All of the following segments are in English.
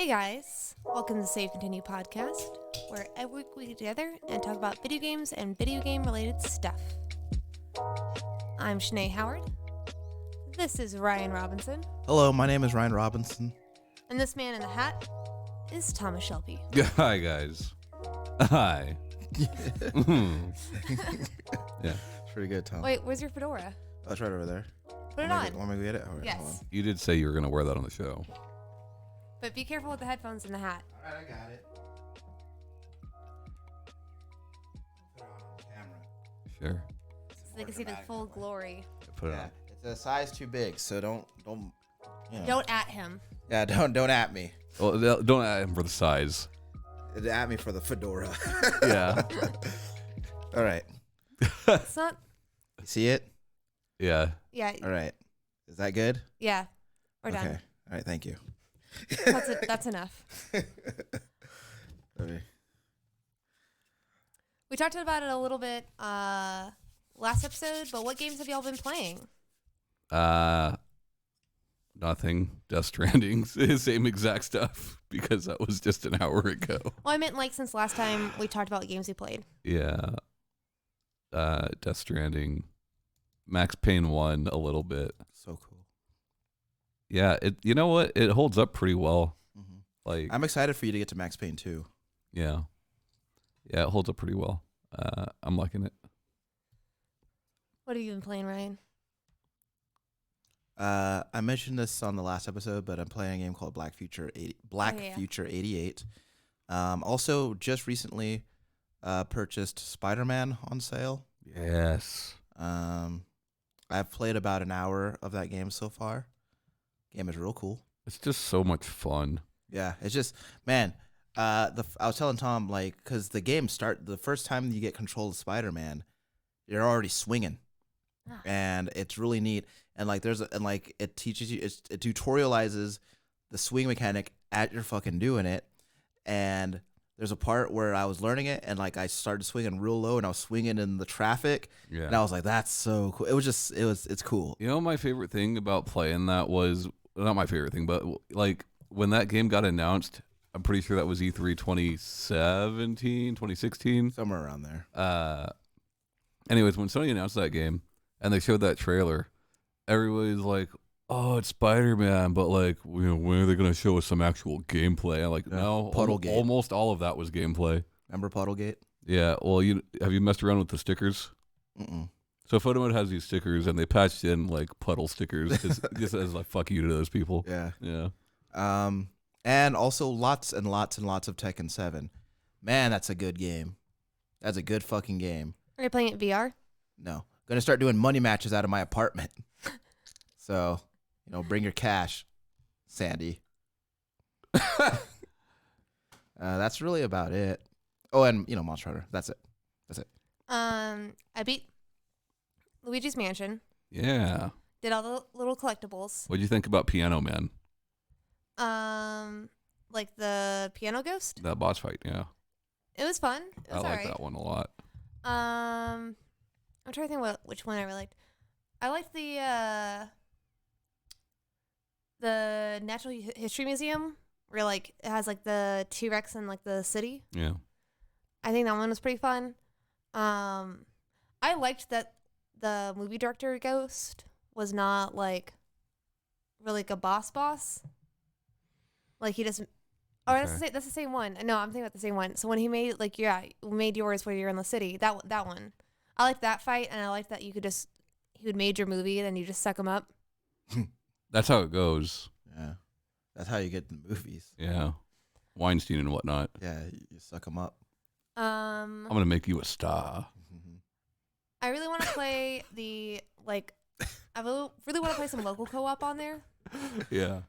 Hey guys, welcome to the Save Continue podcast, where every week we get together and talk about video games and video game related stuff. I'm Shanae Howard. This is Ryan Robinson. Hello, my name is Ryan Robinson. And this man in the hat is Thomas Shelby. Hi, guys. Hi. Yeah. It's pretty good, Tom. Wait, where's your fedora? Oh, it's right over there. Put it on. Want me to get it? All right, hold Yes. on. You did say you were going to wear that on the show. But be careful with the headphones and the hat. All right, I got it. Put it on camera. Sure. So they can see the full glory. Put it Yeah, on. it's a size too big, so don't. You know. Don't at him. Yeah, don't at me. Well, don't add him for the size. At me for the fedora. Yeah. All right. It's not. You see it? Yeah. Yeah. All right. Is that good? Yeah. We're Okay. done. All right. Thank you. That's enough. Okay. We talked about it a little bit last episode, but what games have y'all been playing? Nothing. Death Stranding. Same exact stuff because that was just an hour ago. Well, I meant like since last time we talked about games we played. Yeah. Death Stranding. Max Payne 1 a little bit. So cool. Yeah. You know what? It holds up pretty well. Mm-hmm. Like, I'm excited for you to get to Max Payne 2. yeah. Yeah, it holds up pretty well. I'm liking it. What have you been playing, Ryan? I mentioned this on the last episode, but I'm playing a game called Future 88. Also, just recently purchased Spider-Man on sale. Yes. I've played about an hour of that game so far. Game is real cool. It's just so much fun. Yeah, it's just, man. I was telling Tom, like, because the first time you get control of Spider-Man, you're already swinging, and it's really neat. And like, it teaches you, it tutorializes the swing mechanic as you're fucking doing it. And there's a part where I was learning it, and like I started swinging real low, and I was swinging in the traffic. Yeah. And I was like, that's so cool. It's cool. You know, my favorite thing about playing that was, not my favorite thing, but like when that game got announced, I'm pretty sure that was E3 2017, 2016. Somewhere around there. Anyways, when Sony announced that game and they showed that trailer, everybody's like, oh, it's Spider-Man, but like, when are they going to show us some actual gameplay? I'm like, no, Puddlegate. Almost all of that was gameplay. Remember Puddlegate? Yeah, well, have you messed around with the stickers? Mm-mm. So Photomode has these stickers, and they patched in like puddle stickers just as like fuck you to those people. Yeah. Yeah. And also lots and lots and lots of Tekken 7. Man, that's a good game. That's a good fucking game. Are you playing it VR? No. Gonna start doing money matches out of my apartment. So, bring your cash, Sandy. That's really about it. Oh, and, Monster Hunter. That's it. I beat Luigis Mansion. Yeah. Did all the little collectibles. What'd you think about Piano Man? Like the piano ghost. That boss fight, yeah. It was fun. It I was like alright. that one a lot. I'm trying to think which one I really liked. I liked the Natural History Museum, where like it has like the T-Rex in like the city. Yeah. I think that one was pretty fun. I liked that the movie director ghost was not like really like a boss. Like he doesn't. Oh, Okay. that's the same one. No, I'm thinking about the same one. So when he made made yours where you're in the city. That one. I liked that fight, and I liked that he would made your movie, and then you just suck him up. That's how it goes. Yeah. That's how you get the movies. Yeah. Weinstein and whatnot. Yeah, you suck them up. I'm going to make you a star. I really want to play I really want to play some local co-op on there. Yeah.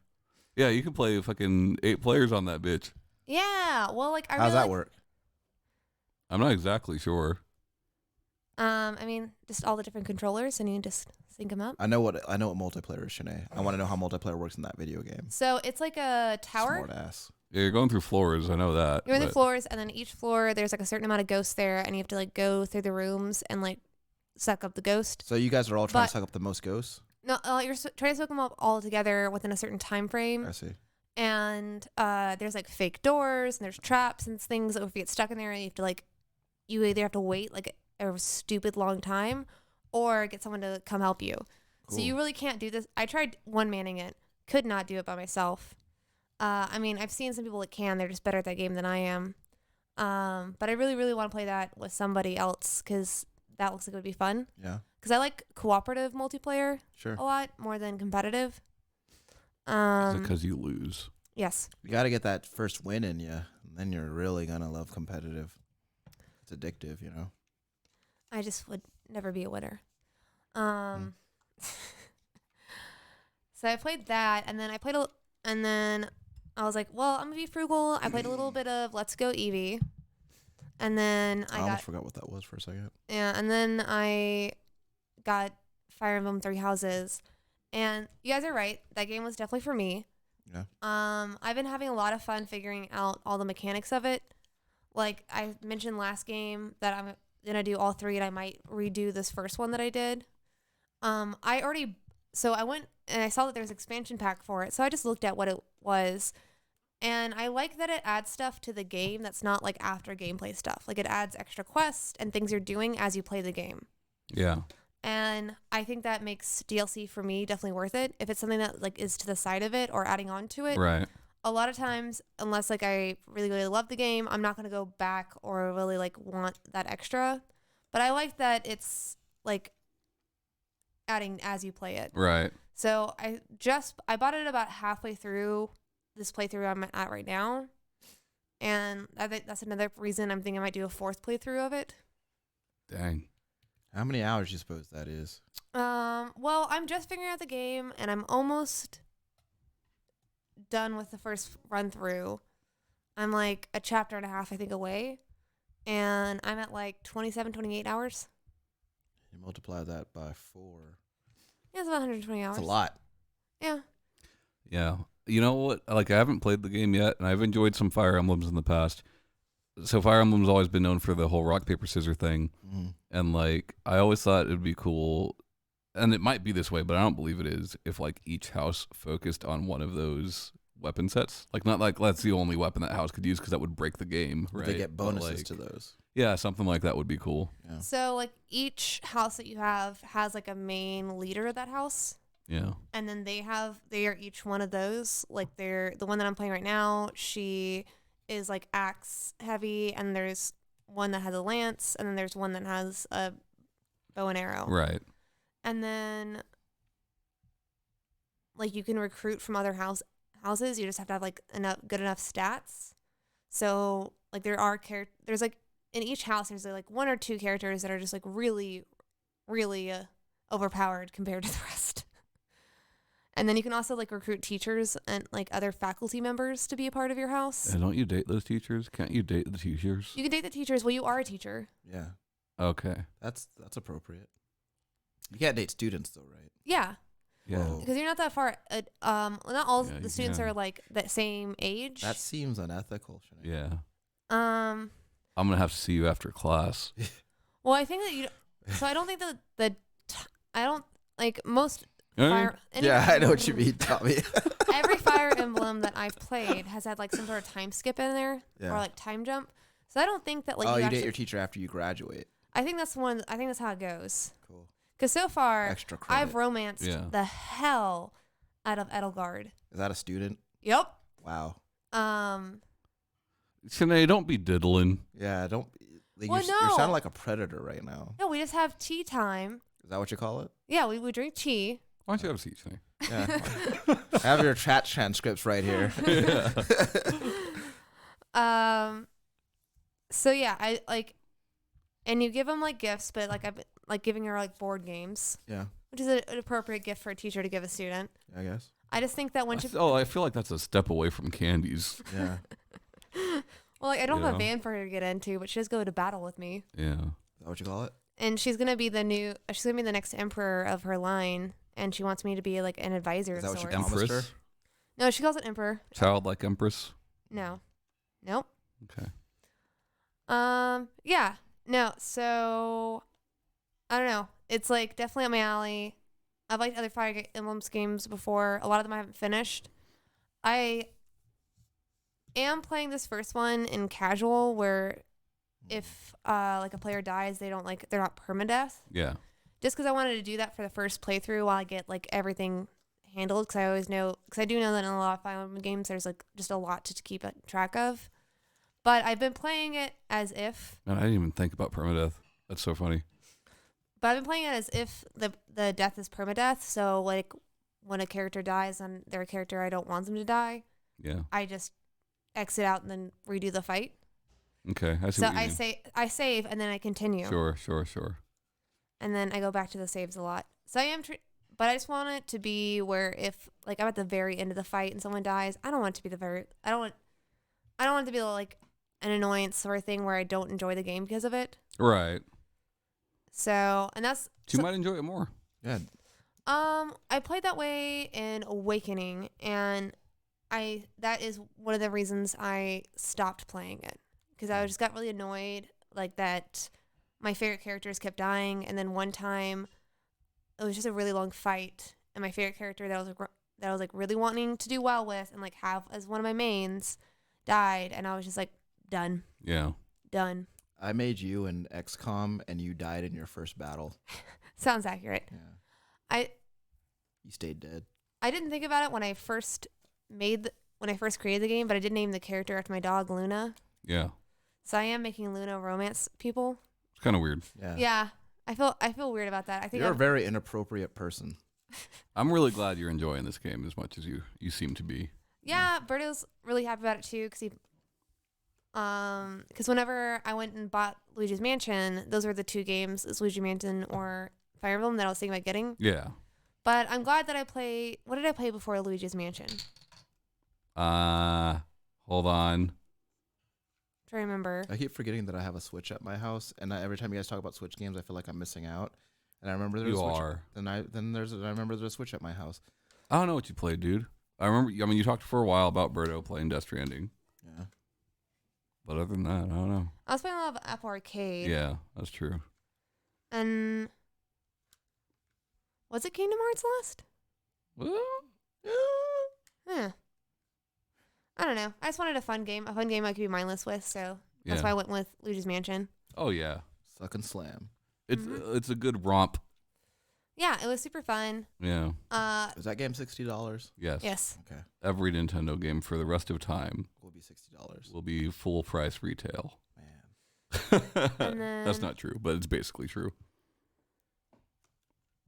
Yeah, you can play fucking 8 players on that bitch. Yeah, well, like I How's really that work? I'm not exactly sure. I mean, just all the different controllers, and you can just sync them up. I know what multiplayer is, Shanae. I want to know how multiplayer works in that video game. So it's like a tower. Smart ass. Yeah, you're going through floors. I know that. You're in the floors, and then each floor there's like a certain amount of ghosts there, and you have to like go through the rooms and like suck up the ghost. So you guys are all trying to suck up the most ghosts? No, you're trying to soak them up all together within a certain time frame. I see. And there's like fake doors and there's traps and things that if you get stuck in there, you have to like, you either have to wait like a stupid long time or get someone to come help you. Cool. So you really can't do this. I tried one-manning it, could not do it by myself. I mean, I've seen some people that can. They're just better at that game than I am. But I really, really want to play that with somebody else because that looks like it would be fun. Yeah. Because I like cooperative multiplayer Sure. a lot more than competitive. Because you lose. Yes. You got to get that first win in you, and then you're really gonna love competitive. It's addictive, you know. I just would never be a winner. So I played that, and then and then I was like, well, I'm gonna be frugal. I played a little bit of Let's Go Eevee, and then I almost forgot what that was for a second. Yeah, and then I got Fire Emblem Three Houses, and you guys are right. That game was definitely for me. Yeah. I've been having a lot of fun figuring out all the mechanics of it. Like I mentioned last game that I'm gonna do all three, and I might redo this first one that I did. So I went and I saw that there was an expansion pack for it, so I just looked at what it was. And I like that it adds stuff to the game that's not like after gameplay stuff. Like it adds extra quests and things you're doing as you play the game. Yeah. And I think that makes DLC for me definitely worth it. If it's something that like is to the side of it or adding on to it. Right. A lot of times, unless like I really, really love the game, I'm not going to go back or really like want that extra. But I like that it's like adding as you play it. Right. So I bought it about halfway through this playthrough I'm at right now, and I think that's another reason I'm thinking I might do a fourth playthrough of it. Dang. How many hours do you suppose that is? Well, I'm just figuring out the game, and I'm almost done with the first run through. I'm like a chapter and a half, I think, away, and I'm at like 27, 28 hours. You multiply that by 4. Yeah, it's about 120 hours. That's a lot. Yeah. Yeah. You know what? Like, I haven't played the game yet, and I've enjoyed some Fire Emblems in the past. So Fire Emblem's always been known for the whole rock, paper, scissors thing. Mm-hmm. And, like, I always thought it would be cool, and it might be this way, but I don't believe it is, if, like, each house focused on one of those weapon sets. Like, not like that's the only weapon that house could use, because that would break the game, right? They get bonuses But, like, to those. Yeah, something like that would be cool. Yeah. So, like, each house that you have has, like, a main leader of that house. Yeah. And then they are each one of those. Like, the one that I'm playing right now, she is, like, axe heavy, and there's one that has a lance, and then there's one that has a bow and arrow. Right. And then, like, you can recruit from other houses. You just have to have, like, good enough stats. So, like, there's, like, in each house, there's, like, one or two characters that are just, like, really, really overpowered compared to the rest. And then you can also, like, recruit teachers and, like, other faculty members to be a part of your house. And don't you date those teachers? Can't you date the teachers? You can date the teachers. Well, you are a teacher. Yeah. Okay. That's appropriate. You can't date students, though, right? Yeah. Yeah. Whoa. Because you're not that far. Not all Yeah, the students yeah. are, like, that same age. That seems unethical. Yeah. Um. I'm going to have to see you after class. Well, I think that you. So I don't think that I don't like most Yeah. fire. Yeah, I know what you mean, Tommy. Every Fire Emblem that I've played has had like some sort of time skip in there Yeah. or like time jump. So I don't think that like you actually, date your teacher after you graduate. I think that's one. I think that's how it goes. Cool. Because so far, Extra credit. I've romanced Yeah. the hell out of Edelgard. Is that a student? Yep. Wow. Shanae, don't be diddling. Yeah, don't. Like, Well, you're no. sounding like a predator right now. No, we just have tea time. Is that what you call it? Yeah, we drink tea. Why don't you have a seat, Shanae? Yeah. I have your chat transcripts right here. So yeah, I like, and you give them like gifts, but like I've been, like giving her like board games, Yeah, which is an appropriate gift for a teacher to give a student. I guess. I just think that when she, I feel like that's a step away from candies. Yeah. well, like I don't have a Yeah. van for her to get into, but she does go to battle with me, Yeah. Is that what you call it? and she's gonna be the next emperor of her line, and she wants me to be like an advisor Is of that what you sorts. promised her? Empress? No, she calls it emperor. Childlike empress? No, nope. Okay. Yeah, no. So I don't know. It's like definitely up my alley. I've liked other Fire Emblems games before. A lot of them I haven't finished. I am playing this first one in casual, where if like a player dies, they're not permadeath. Yeah. Just because I wanted to do that for the first playthrough while I get like everything handled, because I do know that in a lot of Fire Emblem games there's like just a lot to keep track of. But I've been playing it as if. Man, I didn't even think about permadeath. That's so funny. But I've been playing it as if the death is permadeath. So like when a character dies on their character, I don't want them to die. Yeah. I just exit out and then redo the fight. Okay. I see So what you mean. I save and then I continue. Sure. And then I go back to the saves a lot. So but I just want it to be where if like I'm at the very end of the fight and someone dies, I don't want it to be I don't want it to be like an annoyance sort of thing where I don't enjoy the game because of it. Right. So, and that's You might enjoy it more. Yeah. I played that way in Awakening, and that is one of the reasons I stopped playing it, because I just got really annoyed like that my favorite characters kept dying, and then one time it was just a really long fight, and my favorite character that I was like really wanting to do well with and like have as one of my mains died, and I was just like done. Yeah. Done. I made you in XCOM, and you died in your first battle. Sounds accurate. Yeah. You stayed dead. I didn't think about it when I first created the game, but I did name the character after my dog Luna. Yeah. So I am making Luna romance people. It's kind of weird. Yeah. Yeah. I feel weird about that. I think You're a very inappropriate person. I'm really glad you're enjoying this game as much as you seem to be. Yeah, Berto's really happy about it too, because whenever I went and bought Luigi's Mansion, those were the two games, is Luigi's Mansion or Fire Emblem, that I was thinking about getting. Yeah. But I'm glad that what did I play before Luigi's Mansion? Hold on. Try to remember. I keep forgetting that I have a Switch at my house, and every time you guys talk about Switch games, I feel like I'm missing out. And I remember there's a Switch. are. I remember there's a Switch at my house. I don't know what you played, dude. You talked for a while about Berto playing Death Stranding. Yeah. But other than that, I don't know. I was playing a lot of Apple Arcade. Yeah, that's true. And was it Kingdom Hearts Lost? Yeah. I don't know. I just wanted a fun game I could be mindless with, so that's why I went with Luigi's Mansion. Oh yeah. Suck and slam. It's a good romp. Yeah, it was super fun. Yeah. Is that game $60? Yes. Yes. Okay. Every Nintendo game for the rest of time Will be $60. will be full price retail. Man. And then, That's not true, but it's basically true.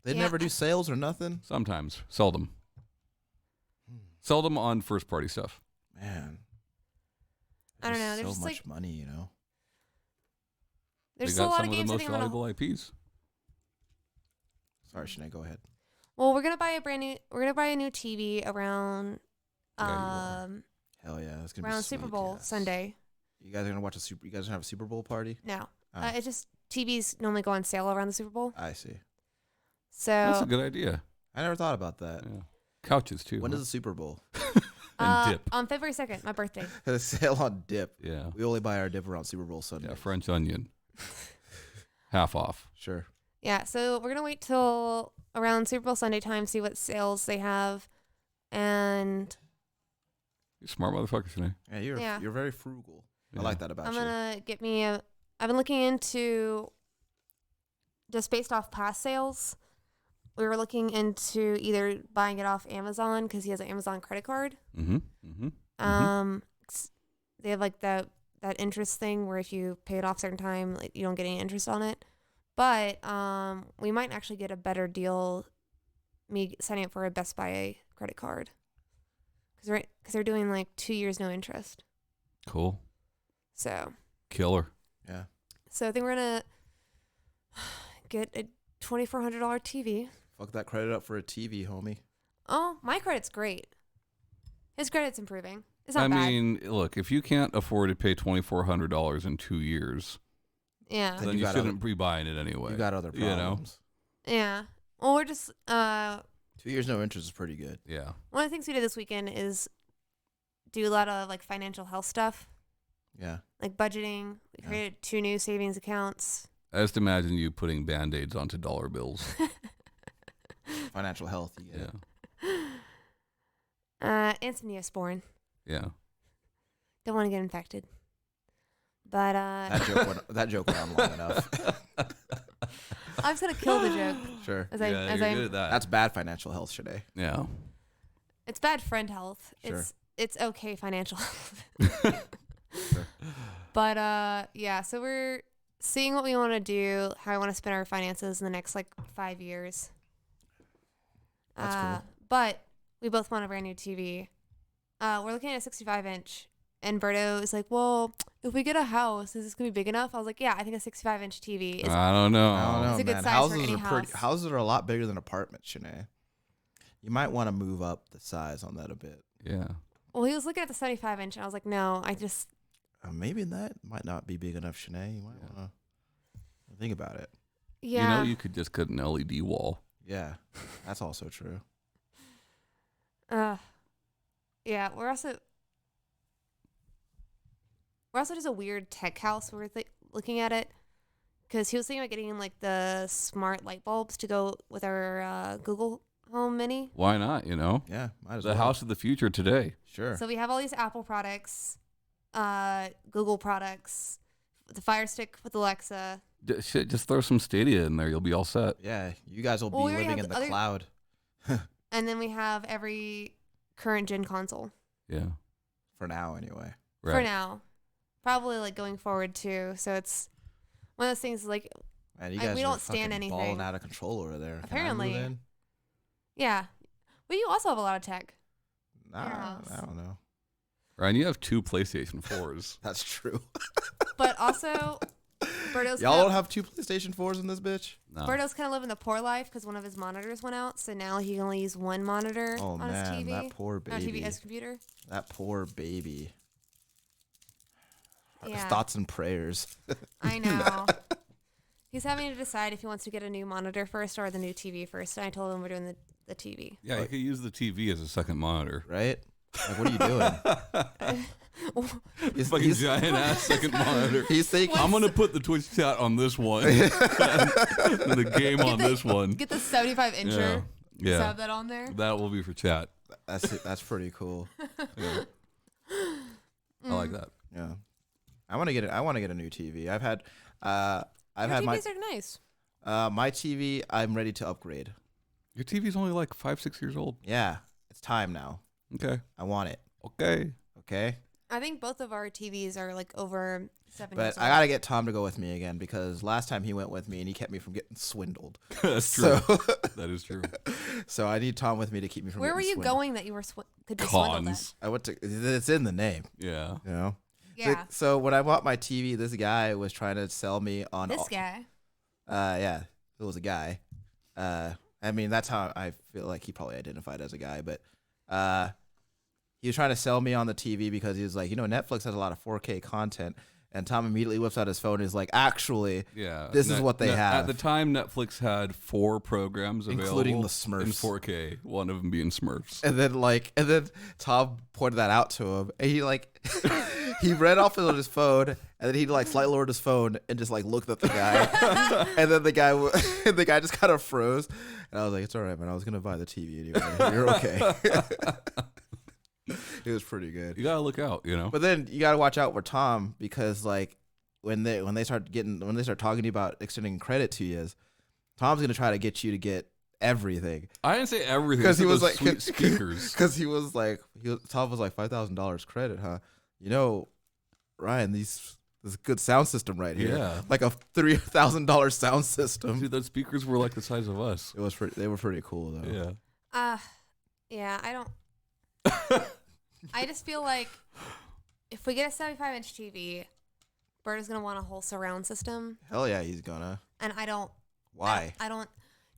They Yeah. never do sales or nothing? Sometimes. Seldom. Seldom on first party stuff. Man. I don't know, There's there's so just, much money, you know? there's They still a got lot some of of the games I most think I'm gonna. valuable IPs. Sorry, Sinead, go ahead. Well, we're gonna buy a new TV around Yeah, you are. Hell yeah, that's gonna be around sweet, Super Bowl yes. Sunday. You guys are gonna you guys gonna have a Super Bowl party? No, Oh. it's just TVs normally go on sale around the Super Bowl. I see. That's a So good idea. I never thought about that. Yeah. Couches too. When huh? is the Super Bowl? And dip. on February 2nd, my birthday. A sale on dip. Yeah. We only buy our dip around Super Bowl Sunday. Yeah. French onion. Half off. Sure. Yeah, so we're gonna wait till around Super Bowl Sunday time, see what sales they have, and You're a smart motherfucker, Sinead. Yeah, you're very frugal. Yeah. I like that about I'm you. gonna get me a. I've been looking into just based off past sales. We were looking into either buying it off Amazon because he has an Amazon credit card. Mm-hmm. Mm-hmm. They have like that interest thing where if you pay it off a certain time, like you don't get any interest on it. But we might actually get a better deal. Me signing up for a Best Buy credit card because they're doing like 2 years no interest. Cool. So Killer. Yeah. I think we're gonna get a $2,400 TV. Fuck that credit up for a TV, homie. Oh, my credit's great. His credit's improving. It's not I bad. mean, look, if you can't afford to pay $2,400 in 2 years, Yeah. Then then you you got shouldn't be buying it anyway. You got other You know? problems. Yeah. Well, we're just 2 years no interest is pretty good. Yeah. one of the things we did this weekend is do a lot of like financial health stuff, Yeah. like budgeting. We Yeah. created 2 new savings accounts. I just imagine you putting Band-Aids onto dollar bills. Financial health. You get Yeah. And some Neosporin. Yeah. Don't want to get infected. But that joke went on long enough. I'm just gonna kill the joke. Sure. As yeah, I you're good at that. That's bad financial health, Shanae. Yeah. It's bad friend health. Sure. It's okay financial health. Sure. But yeah, so we're seeing what we want to do, how I want to spend our finances in the next like 5 years. That's cool. But we both want a brand new TV. We're looking at a 65-inch, and Berto is like, "Well, if we get a house, is this gonna be big enough?" I was like, "Yeah, I think a 65-inch TV is." I don't know. I don't know, It's a good man. size for any house. Houses are a lot bigger than apartments, Shanae. You might want to move up the size on that a bit. Yeah. Well, he was looking at the 75-inch, and I was like, "No, I just." Maybe that might not be big enough, Shanae. You might want to think about it. Yeah. You know, you could just cut an LED wall. Yeah, that's also true. Yeah, we're also just a weird tech house. We're looking at it because he was thinking about getting like the smart light bulbs to go with our Google Home Mini. Why not? You know, Yeah, might as the well. house of the future today. Sure. So we have all these Apple products, Google products, the Fire Stick with Alexa. Shit, just throw some Stadia in there. You'll be all set. Yeah, you guys will Well, be we already living have in the other- cloud And then we have every current gen console Yeah. for now, anyway. Right. for now. Probably like going forward too. So it's one of those things like, Man, you we guys are don't stand fucking anything. balling out of control over there. Can I move Apparently. in? yeah. But you also have a lot of tech. Nah, house. I don't know. Ryan, you have 2 PlayStation 4s. That's true. But also, Berto's Y'all kind don't of, have 2 PlayStation 4s in this bitch? No. Berto's kind of living the poor life because one of his monitors went out. So now he can only use one monitor Oh, on man, his TV. that poor Not baby. TV, his computer. That poor baby. Yeah. Thoughts and prayers. I know. He's having to decide if he wants to get a new monitor first or the new TV first. And I told him we're doing the TV. Yeah, you could use the TV as a second monitor. Right? Like, what are you doing? Fucking giant ass second monitor. He's thinking. I'm gonna put the Twitch chat on this one, and the game on this one. Get the 75-incher. Yeah, Just have that on there. that will be for chat. That's pretty cool. Yeah. I like that. Yeah. I want to get a new TV. I've had Your my TVs are nice. my TV. I'm ready to upgrade. Your TV's only like 5-6 years old. Yeah, it's time now. Okay. I want it. Okay. Okay. I think both of our TVs are like over 7 years But old. I gotta get Tom to go with me again because last time he went with me and he kept me from getting swindled. That's true. So, That is true. so I need Tom with me to keep me from. Where getting were you swindled. going that you were could be swindled at? Cons. I went to. It's in the name. Yeah. You know. Yeah. So when I bought my TV, this guy was trying to sell me on. This guy. Yeah, it was a guy. I mean, that's how I feel like he probably identified as a guy, but he was trying to sell me on the TV because he was like, Netflix has a lot of 4K content, and Tom immediately whips out his phone and is like, actually, Yeah. This is what they have. At the time, Netflix had 4 programs available, Including the Smurfs. in 4K. One of them being Smurfs. and then Tom pointed that out to him, and he he read off of his phone, and then he slightly lowered his phone and just looked at the guy, and then the guy just kind of froze, and I was like, it's all right, man. I was gonna buy the TV anyway. You're okay. It was pretty good. You gotta look out, But then you gotta watch out for Tom because when they start talking to you about extending credit to you, Tom's gonna try to get you to get everything. I didn't say everything Because he was those like, sweet speakers. because Tom was like $5,000 credit, huh? Ryan, this good sound system right here, Yeah. like a $3,000 sound system. Dude, those speakers were like the size of us. They were pretty cool though. Yeah. Yeah, I don't. I just feel like if we get a 75-inch TV, Bert is gonna want a whole surround system, Hell yeah, he's gonna. and I don't. Why? I don't.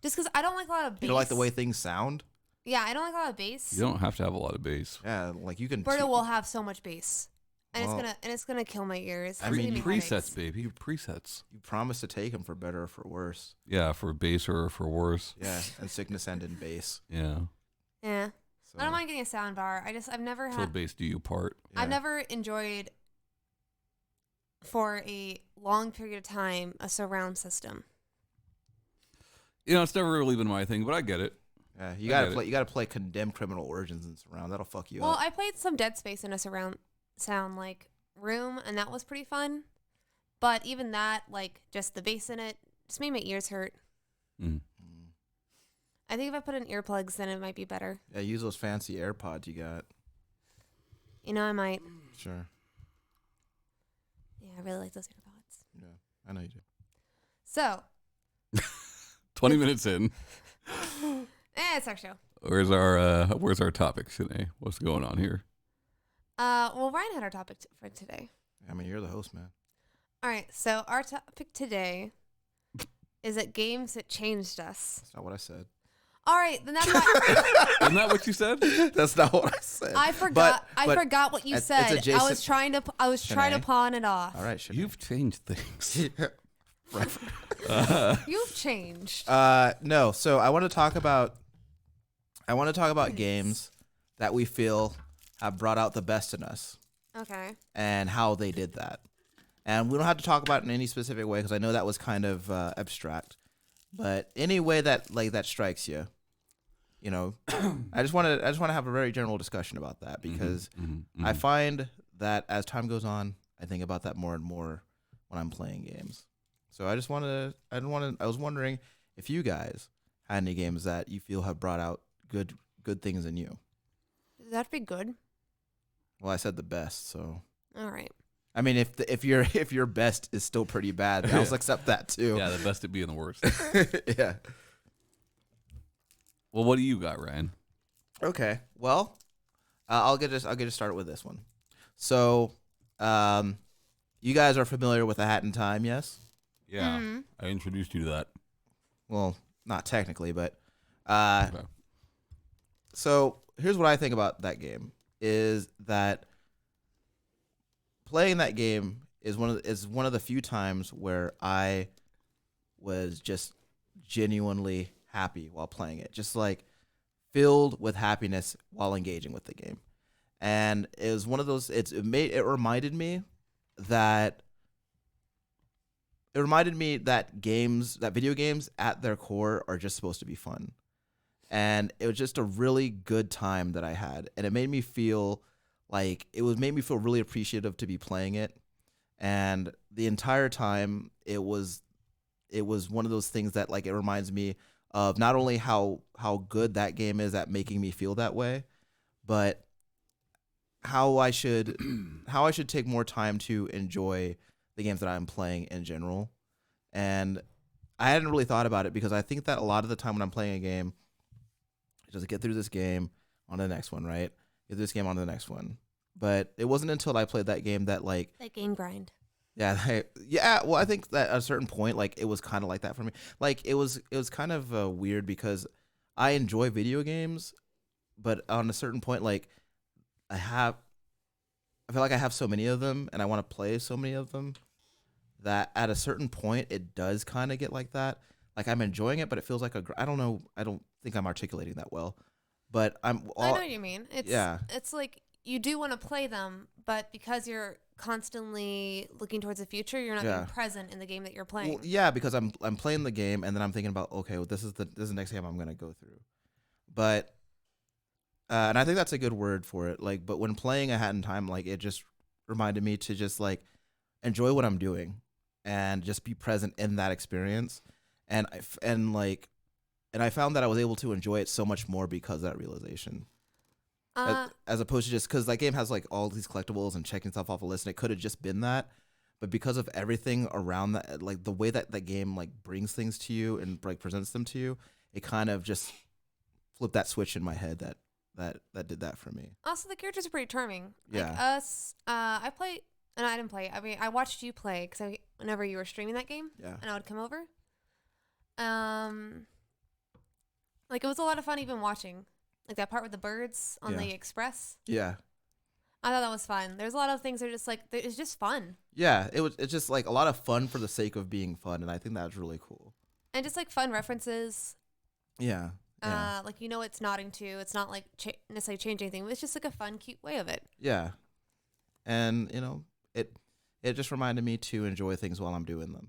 Just because I don't like a lot of bass. You don't like the way things sound? Yeah, I don't like a lot of bass. You don't have to have a lot of bass. Yeah, you can. Berto will have so much bass, and Well, it's gonna kill my ears. I It's mean, gonna be presets, headaches. baby. Presets. You promise to take him for better or for worse. Yeah, for bass or for worse. Yeah, and sickness and in bass. Yeah. Yeah, So, I don't mind getting a sound bar. I've never Till had. bass do you part. yeah. I've never enjoyed for a long period of time a surround system. It's never really been my thing, but I get it. Yeah, I you gotta get play. it. You gotta play Condemned Criminal Origins and surround. That'll fuck you Well, up. I played some Dead Space in a surround sound like room, and that was pretty fun. But even that, like just the bass in it, just made my ears hurt. Mm. I think if I put in earplugs, then it might be better. Yeah, use those fancy AirPods you got. You know, I might. Sure. Yeah, I really like those earpods. Yeah, I know you do. So, 20 minutes in. it's our show. Where's our topic today? What's going on here? Well, Ryan had our topic for today. I mean, you're the host, man. All right, so our topic today is that games that changed us. That's not what I said. All right, then that's why Isn't that what you said? That's not what I said. I forgot. But I forgot what you it's said. adjacent- I was trying to Shanae. pawn it off. All right, sure. You've changed things. You've changed. No. So I want to talk about games that we feel have brought out the best in us Okay. and how they did that. And we don't have to talk about it in any specific way because I know that was kind of abstract. But any way that that strikes you, you know, I just want to have a very general discussion about that because I find that as time goes on, I think about that more and more when I'm playing games. So I was wondering if you guys had any games that you feel have brought out good things in you. Does that be good? Well, I said the best, so. All right. I mean, if your best is still pretty bad, I'll accept that too. Yeah, the best at being the worst. Yeah. Well, what do you got, Ryan? Okay. Well, I'll get us started with this one. So, you guys are familiar with A Hat in Time, yes? Yeah, Mhm. I introduced you to that. Well, not technically, but Okay. so here's what I think about that game is that playing that game is one of the few times where I was just genuinely happy while playing it, just like filled with happiness while engaging with the game. And it was one of those. It reminded me that video games at their core are just supposed to be fun. And it was just a really good time that I had, and it made me feel really appreciative to be playing it. And the entire time, it was one of those things that it reminds me of not only how good that game is at making me feel that way, but how I should take more time to enjoy the games that I'm playing in general. And I hadn't really thought about it because I think that a lot of the time when I'm playing a game, just get through this game on the next one, right? Get this game on to the next one. But it wasn't until I played that game that that game grind. yeah. Well, I think that at a certain point, it was kind of like that for me. It was kind of weird because I enjoy video games, but on a certain point, I feel like I have so many of them and I want to play so many of them that at a certain point it does kind of get like that. I'm enjoying it, but it feels like I don't know. I don't think I'm articulating that well, but I know what you mean. It's like you do want to play them, but because you're constantly looking towards the future, you're not being present in the game that you're playing. Well, yeah, because I'm playing the game and then I'm thinking about, okay, well, this is the next game I'm gonna go through. But and I think that's a good word for it. But when playing A Hat in Time, it just reminded me to just enjoy what I'm doing and just be present in that experience. And I found that I was able to enjoy it so much more because of that realization. As opposed to just because that game has all these collectibles and checking stuff off a list, and it could have just been that, but because of everything around that, the way that the game brings things to you and presents them to you, it kind of just flipped that switch in my head that did that for me. Also, the characters are pretty charming. Yeah. I play, and I didn't play. I mean, I watched you play because whenever you were streaming that game, Yeah. and I would come over. It was a lot of fun even watching. That part with the birds on the express. Yeah. I thought that was fun. There's a lot of things that are just it's just fun. Yeah, it's just a lot of fun for the sake of being fun, and I think that's really cool. And just fun references. Yeah. It's nodding to. It's not necessarily changing anything, but it's just a fun, cute way of it. Yeah. And it just reminded me to enjoy things while I'm doing them.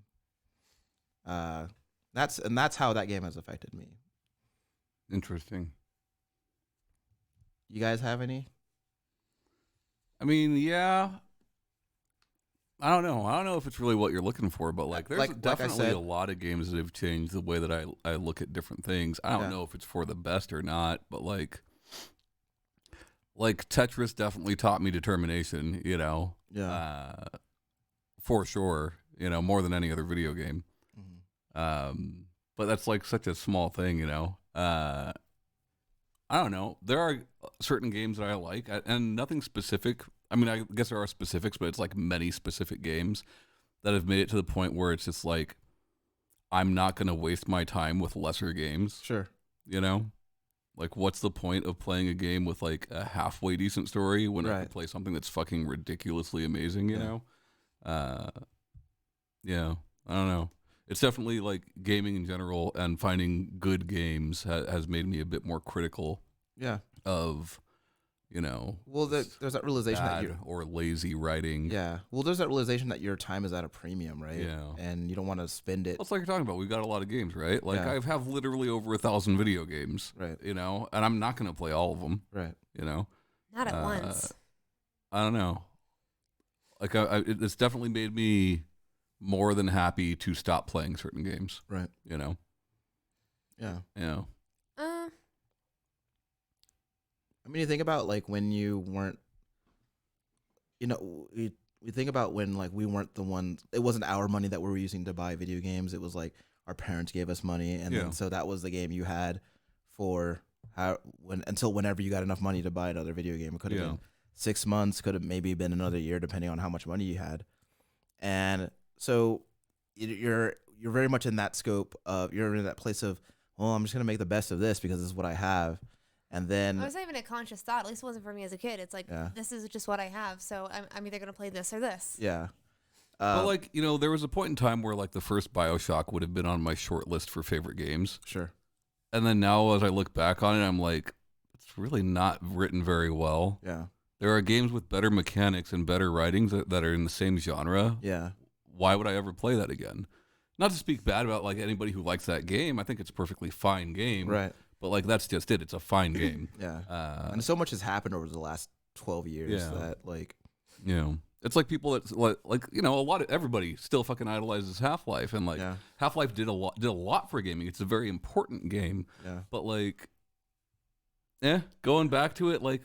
That's how that game has affected me. Interesting. You guys have any? I mean, yeah. I don't know. I don't know if it's really what you're looking for, but like, there's definitely a lot of games that have changed the way that I look at different things. I don't know if it's for the best or not, but like Tetris definitely taught me determination, you know. Yeah. For sure, you know, more than any other video game. Mm-hmm. But that's like such a small thing, you know. I don't know. There are certain games that I like, and nothing specific. I mean, I guess there are specifics, but it's like many specific games that have made it to the point where it's just like, I'm not going to waste my time with lesser games. Sure. You know? Like, what's the point of playing a game with like a halfway decent story when I could play something that's fucking ridiculously amazing, you know? Yeah, I don't know. It's definitely like gaming in general and finding good games has made me a bit more critical. Yeah. Of, you know. Well, there's that realization that you're or lazy writing. Yeah. Well, there's that realization that your time is at a premium, right? Yeah. And you don't want to spend it. Well, it's like you're talking about. We've got a lot of games, right? Like I have literally over 1,000 video games. Right. You know, and I'm not going to play all of them. Right. You know. Not at once. I don't know. Like it's definitely made me more than happy to stop playing certain games. Right. You know. Yeah. Yeah. I mean, you think about like when you weren't, you know, we think about when like we weren't the ones. It wasn't our money that we were using to buy video games. It was like our parents gave us money, and then so that was the game you had for until whenever you got enough money to buy another video game. It could have been 6 months, could have maybe been another year, depending on how much money you had. And so you're very much in that scope of you're in that place of, well, I'm just gonna make the best of this because this is what I have. And then I was not even a conscious thought. At least it wasn't for me as a kid. It's like, this is just what I have. So I'm either going to play this or this. Yeah. But like, you know, there was a point in time where like the first BioShock would have been on my short list for favorite games. Sure. And then now as I look back on it, I'm like, it's really not written very well. Yeah. There are games with better mechanics and better writings that are in the same genre. Yeah. Why would I ever play that again? Not to speak bad about like anybody who likes that game. I think it's a perfectly fine game. Right. But like that's just it. It's a fine game. Yeah. And so much has happened over the last 12 years that like, you know, it's like people that like you know, everybody still fucking idolizes Half-Life, and like Half-Life did a lot for gaming. It's a very important game. Yeah. But like, going back to it, like,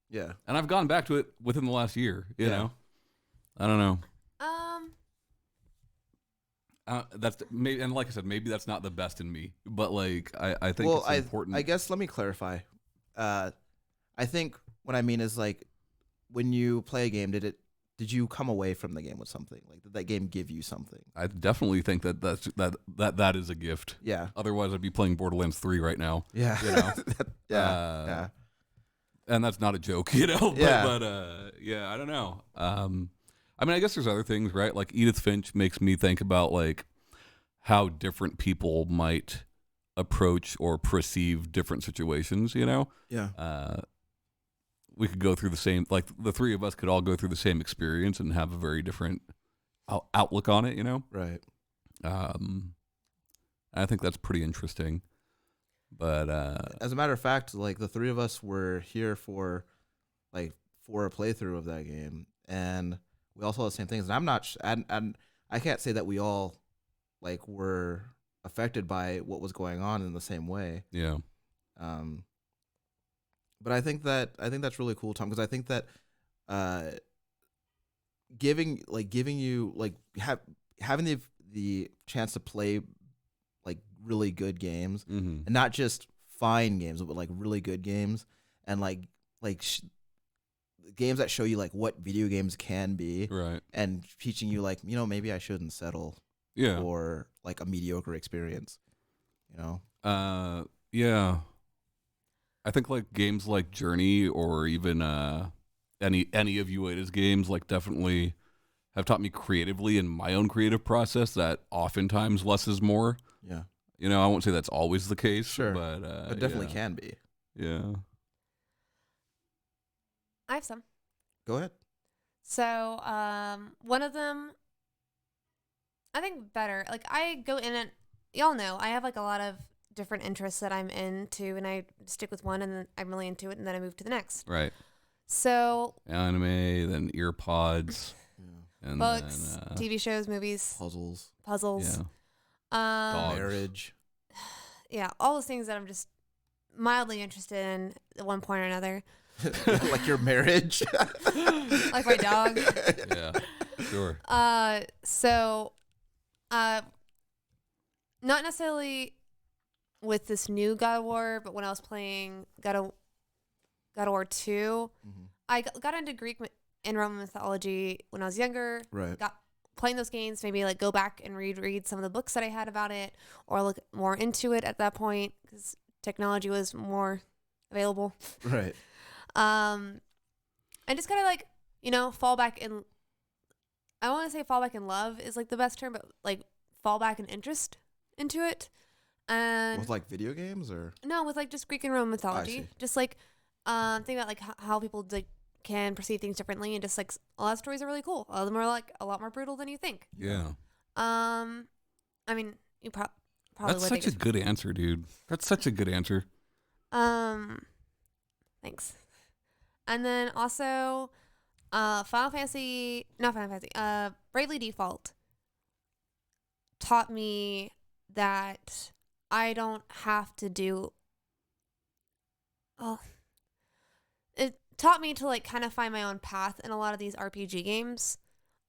yeah. And I've gone back to it within the last year. You know, I don't know. That's maybe, and like I said, maybe that's not the best in me, but like I think it's important. I guess let me clarify. I think what I mean is like when you play a game, did you come away from the game with something? Like did that game give you something? I definitely think that is a gift. Yeah. Otherwise, I'd be playing Borderlands 3 right now. Yeah. You know. Yeah. And that's not a joke, you know. But I don't know. I mean, I guess there's other things, right? Like Edith Finch makes me think about like how different people might approach or perceive different situations, you know? Yeah. We could go through the same, like the three of us could all go through the same experience and have a very different outlook on it, you know? Right. I think that's pretty interesting. But as a matter of fact, like the three of us were here for a playthrough of that game, and we all saw the same things. And I'm not, and I can't say that we all like were affected by what was going on in the same way. Yeah. But I think that's really cool, Tom, because I think that giving you like having the chance to play like really good games, and not just fine games, but like really good games, and like games that show you like what video games can be, right? And teaching you like, you know, maybe I shouldn't settle for like a mediocre experience, you know? Yeah. I think like games like Journey or even any of Ueda's games like definitely have taught me creatively in my own creative process that oftentimes less is more. Yeah. You know, I won't say that's always the case, sure, but it definitely can be. Yeah. I have some. Go ahead. So, one of them, I think better. Like I go in and y'all know I have like a lot of different interests that I'm into, and I stick with one, and then I'm really into it, and then I move to the next. Right. So Anime, then ear pods, Yeah. and books, then TV shows, movies, Puzzles, puzzles. yeah. Um, Dogs. marriage. yeah, all those things that I'm just mildly interested in at one point or another. Like your marriage. Like my dog. Yeah, sure. So, not necessarily with this new God of War, but when I was playing God of War 2, Mhm. I got into Greek and Roman mythology when I was younger. Right. Got playing those games, maybe like go back and read some of the books that I had about it, or look more into it at that point because technology was more available. Right. And just kind of like, fall back in. I want to say fall back in love is like the best term, but like fall back in interest into it. And With like video games or no, with like just Greek and Roman mythology, see. just like think about like how people like can perceive things differently, and just like a lot of stories are really cool. A lot of them are like a lot more brutal than you think. Yeah. I mean, you probably That's would such think a good answer, dude. That's such a good answer. thanks. And then also, Bravely Default taught me that I don't have to do. It taught me to like kind of find my own path in a lot of these RPG games.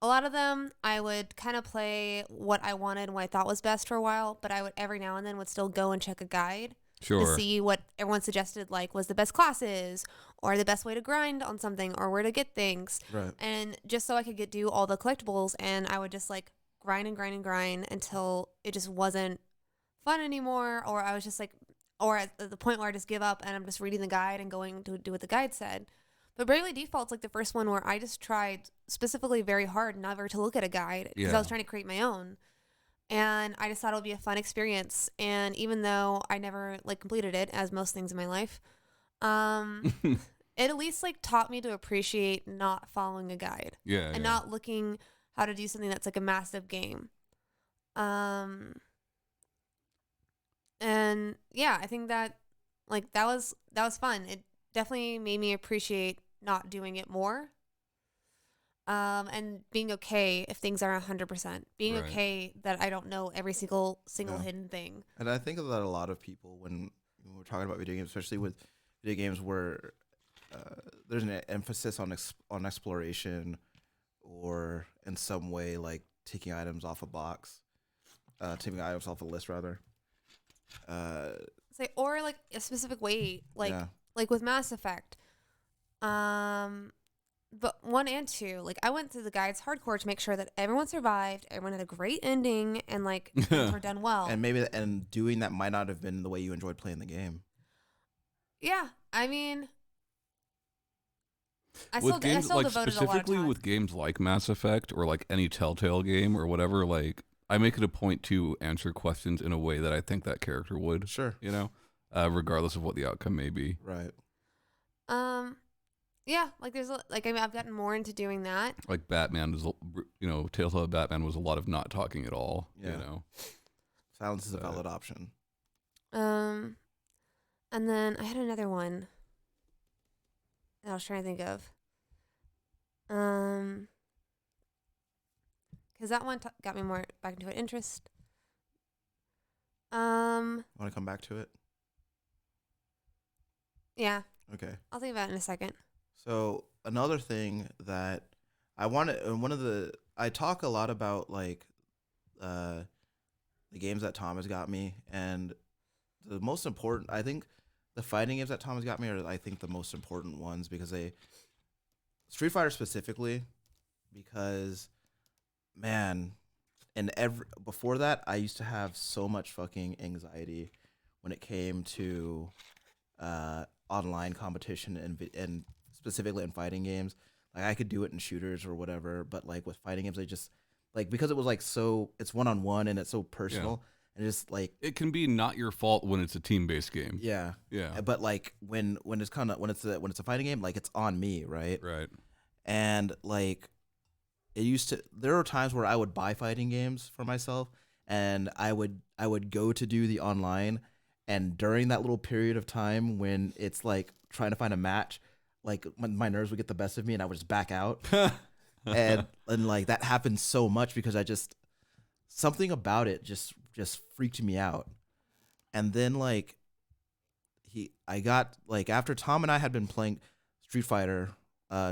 A lot of them I would kind of play what I wanted and what I thought was best for a while, but I would every now and then would still go and check a guide to Sure. see what everyone suggested like was the best classes or the best way to grind on something or where to get things. right. And just so I could do all the collectibles, and I would just like grind and grind and grind until it just wasn't fun anymore, or I was just like, or at the point where I just give up and I'm just reading the guide and going to do what the guide said. But Bravely Default's like the first one where I just tried specifically very hard never to look at a guide because I Yeah. was trying to create my own. And I just thought it would be a fun experience. And even though I never like completed it, as most things in my life, it at least like taught me to appreciate not following a guide Yeah. and not looking how to do something that's like a massive game. And yeah, I think that like that was fun. It definitely made me appreciate not doing it more. And being okay if things are 100%. Being Right. okay that I don't know every single Yeah. hidden thing. And I think that a lot of people, when we're talking about video games, especially with video games where there's an emphasis on exploration, or in some way like taking items off a box, taking items off a list rather. Say or like a specific way, like Yeah. like with Mass Effect. But 1 and 2, like I went through the guides hardcore to make sure that everyone survived, everyone had a great ending, and like things were done well. And doing that might not have been the way you enjoyed playing the game. Yeah, I mean, I With still games devoted a lot of specifically time. with games like Mass Effect or like any Telltale game or whatever, like I make it a point to answer questions in a way that I think that character would. Sure. Regardless of what the outcome may be. Right. Yeah, like there's like I mean, I've gotten more into doing that. Like Batman is, Telltale Batman was a lot of not talking at all. Yeah. Silence is a valid option. And then I had another one that I was trying to think of. Because that one got me more back into an interest. Want to come back to it? Yeah, Okay. I'll think about it in a second. So another thing that I talk a lot about like the games that Tom has got me, and the most important, I think the fighting games that Tom has got me are I think the most important ones because Street Fighter specifically, because man, before that I used to have so much fucking anxiety when it came to online competition and specifically in fighting games. Like I could do it in shooters or whatever, but like with fighting games I just like, because it was like so it's one-on-one and it's so personal, and just like It can be not your fault when it's a team-based game. yeah. But like when it's a fighting game, like it's on me, right? Right. And like there were times where I would buy fighting games for myself, and I would go to do the online, and during that little period of time when it's like trying to find a match, like when my nerves would get the best of me and I would just back out. and like that happened so much because I just something about it just freaked me out. And then like I got like after Tom and I had been playing Street Fighter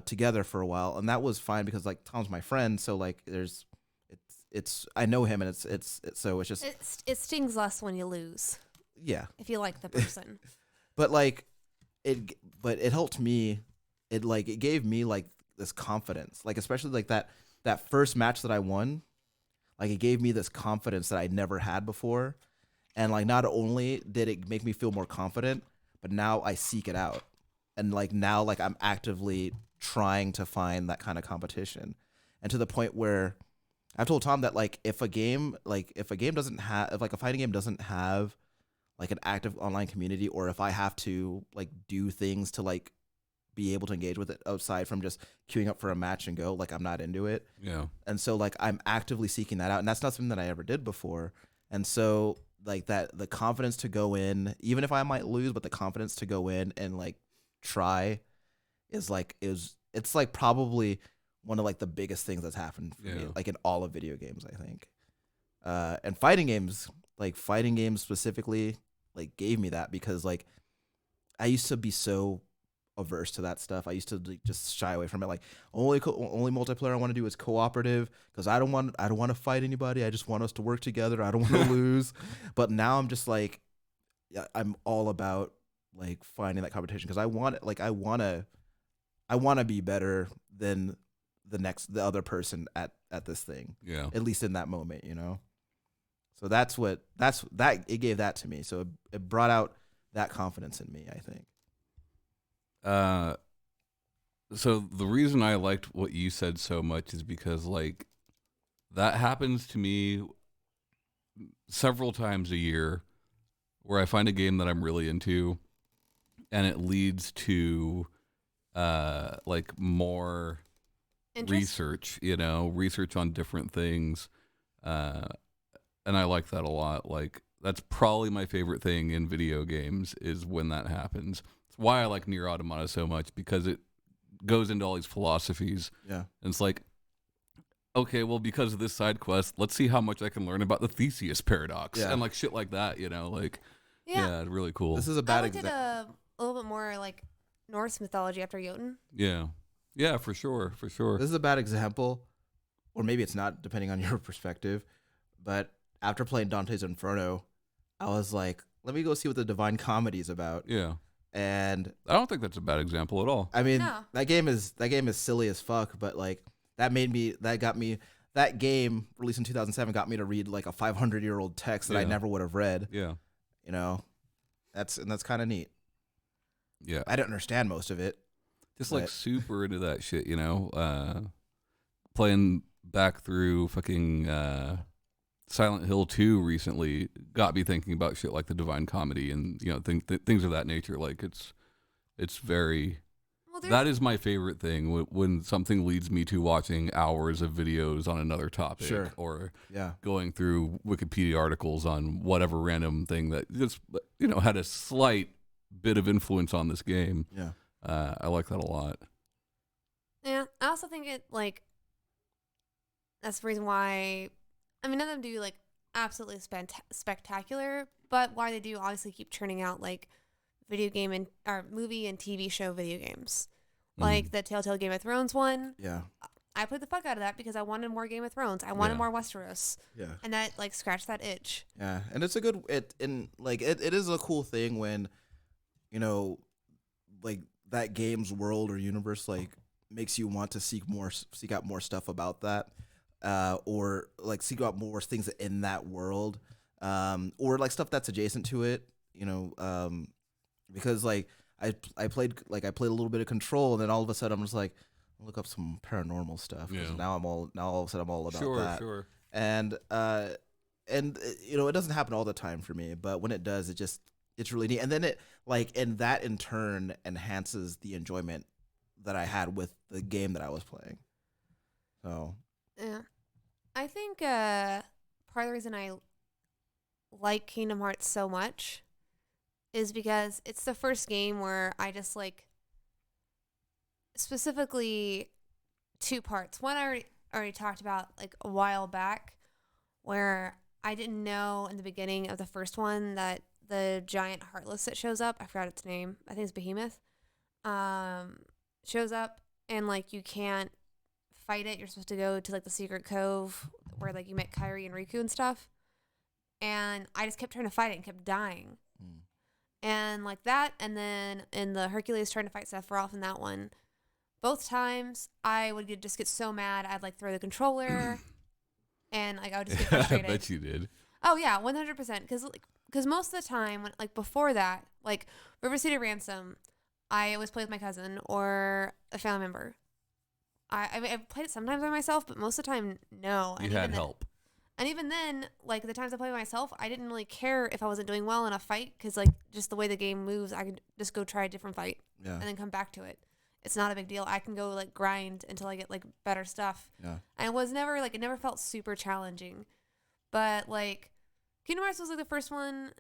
together for a while, and that was fine because like Tom's my friend, so like it's I know him, and it's so it's just it stings less when you lose yeah. if you like the person. But like it helped me. It gave me like this confidence, like especially like that first match that I won, like it gave me this confidence that I never had before, and like not only did it make me feel more confident, but now I seek it out, and like now like I'm actively trying to find that kind of competition, and to the point where I've told Tom that like if a fighting game doesn't have like an active online community, or if I have to like do things to like be able to engage with it outside from just queuing up for a match and go, like I'm not into it. Yeah. And so like I'm actively seeking that out, and that's not something that I ever did before. And so like that the confidence to go in, even if I might lose, but the confidence to go in and like try it's like probably one of like the biggest things that's happened for me, like in all of video games, I think. And fighting games specifically, like gave me that because like I used to be so averse to that stuff. I used to like, just shy away from it. Like only multiplayer I want to do is cooperative because I don't want to fight anybody. I just want us to work together. I don't want to lose. But now I'm just like, yeah, I'm all about like finding that competition because I want to be better than the other person at this thing. Yeah. At least in that moment, you know. So it gave that to me. So it brought out that confidence in me, I think. So the reason I liked what you said so much is because like that happens to me several times a year where I find a game that I'm really into and it leads to like more research, research on different things. And I like that a lot. Like that's probably my favorite thing in video games is when that happens. It's why I like Nier Automata so much because it goes into all these philosophies. Yeah. And it's like, okay, well, because of this side quest, let's see how much I can learn about the Theseus paradox and like shit like that, like, yeah, really cool. This is a bad I looked at a little bit more like Norse mythology after Jotun. Yeah. Yeah, for sure. This is a bad example, or maybe it's not, depending on your perspective. But after playing Dante's Inferno, I was like, let me go see what the Divine Comedy is about. Yeah. And I don't think that's a bad example at all. I mean, that game is silly as fuck, but like that game released in 2007 got me to read like a 500-year-old text that I never would have read. Yeah. That's kind of neat. Yeah. I didn't understand most of it. Just like super into that shit, playing back through fucking Silent Hill 2 recently got me thinking about shit like the Divine Comedy and things of that nature. Like it's very that is my favorite thing when something leads me to watching hours of videos on another topic or going through Wikipedia articles on whatever random thing that just had a slight bit of influence on this game. Yeah. I like that a lot. Yeah, I also think it like that's the reason why. I mean, none of them do like absolutely spectacular, but why they do obviously keep churning out like video game and or movie and TV show video games, like the Telltale Game of Thrones one. Yeah, I played the fuck out of that because I wanted more Game of Thrones. I wanted more Westeros. Yeah, and that like scratched that itch. Yeah, and it's a good it is a cool thing when like that game's world or universe like makes you want to seek out more stuff about that. Or like seek out more things in that world, or like stuff that's adjacent to it, because like I played a little bit of Control, and then all of a sudden I'm just like, I'll look up some paranormal stuff. Yeah. Now all of a sudden I'm all about that. Sure. And it doesn't happen all the time for me, but when it does, it's really neat. And then that in turn enhances the enjoyment that I had with the game that I was playing. So. Yeah. I think part of the reason I like Kingdom Hearts so much is because it's the first game where I just like specifically two parts. One I already talked about like a while back, where I didn't know in the beginning of the first one that the giant heartless that shows up, I forgot its name, I think it's Behemoth, shows up, and like you can't fight it. You're supposed to go to like the secret cove where like you met Kairi and Riku and stuff. And I just kept trying to fight it and kept dying. And like that, and then in the Hercules trying to fight Sephiroth in that one, both times I would just get so mad I'd like throw the controller, and like I would just get I frustrated. bet you did. Oh yeah, 100%. Because most of the time, when like before that, like River City Ransom, I always play with my cousin or a family member. I've played it sometimes by myself, but most of the time, no. You had help. And even then, like the times I play by myself, I didn't really care if I wasn't doing well in a fight, because like just the way the game moves, I could just go try a different fight and then come back to it. It's not a big deal. I can go like grind until I get like better stuff. Yeah. And it was never like, it never felt super challenging. But like Kingdom Hearts was like the first one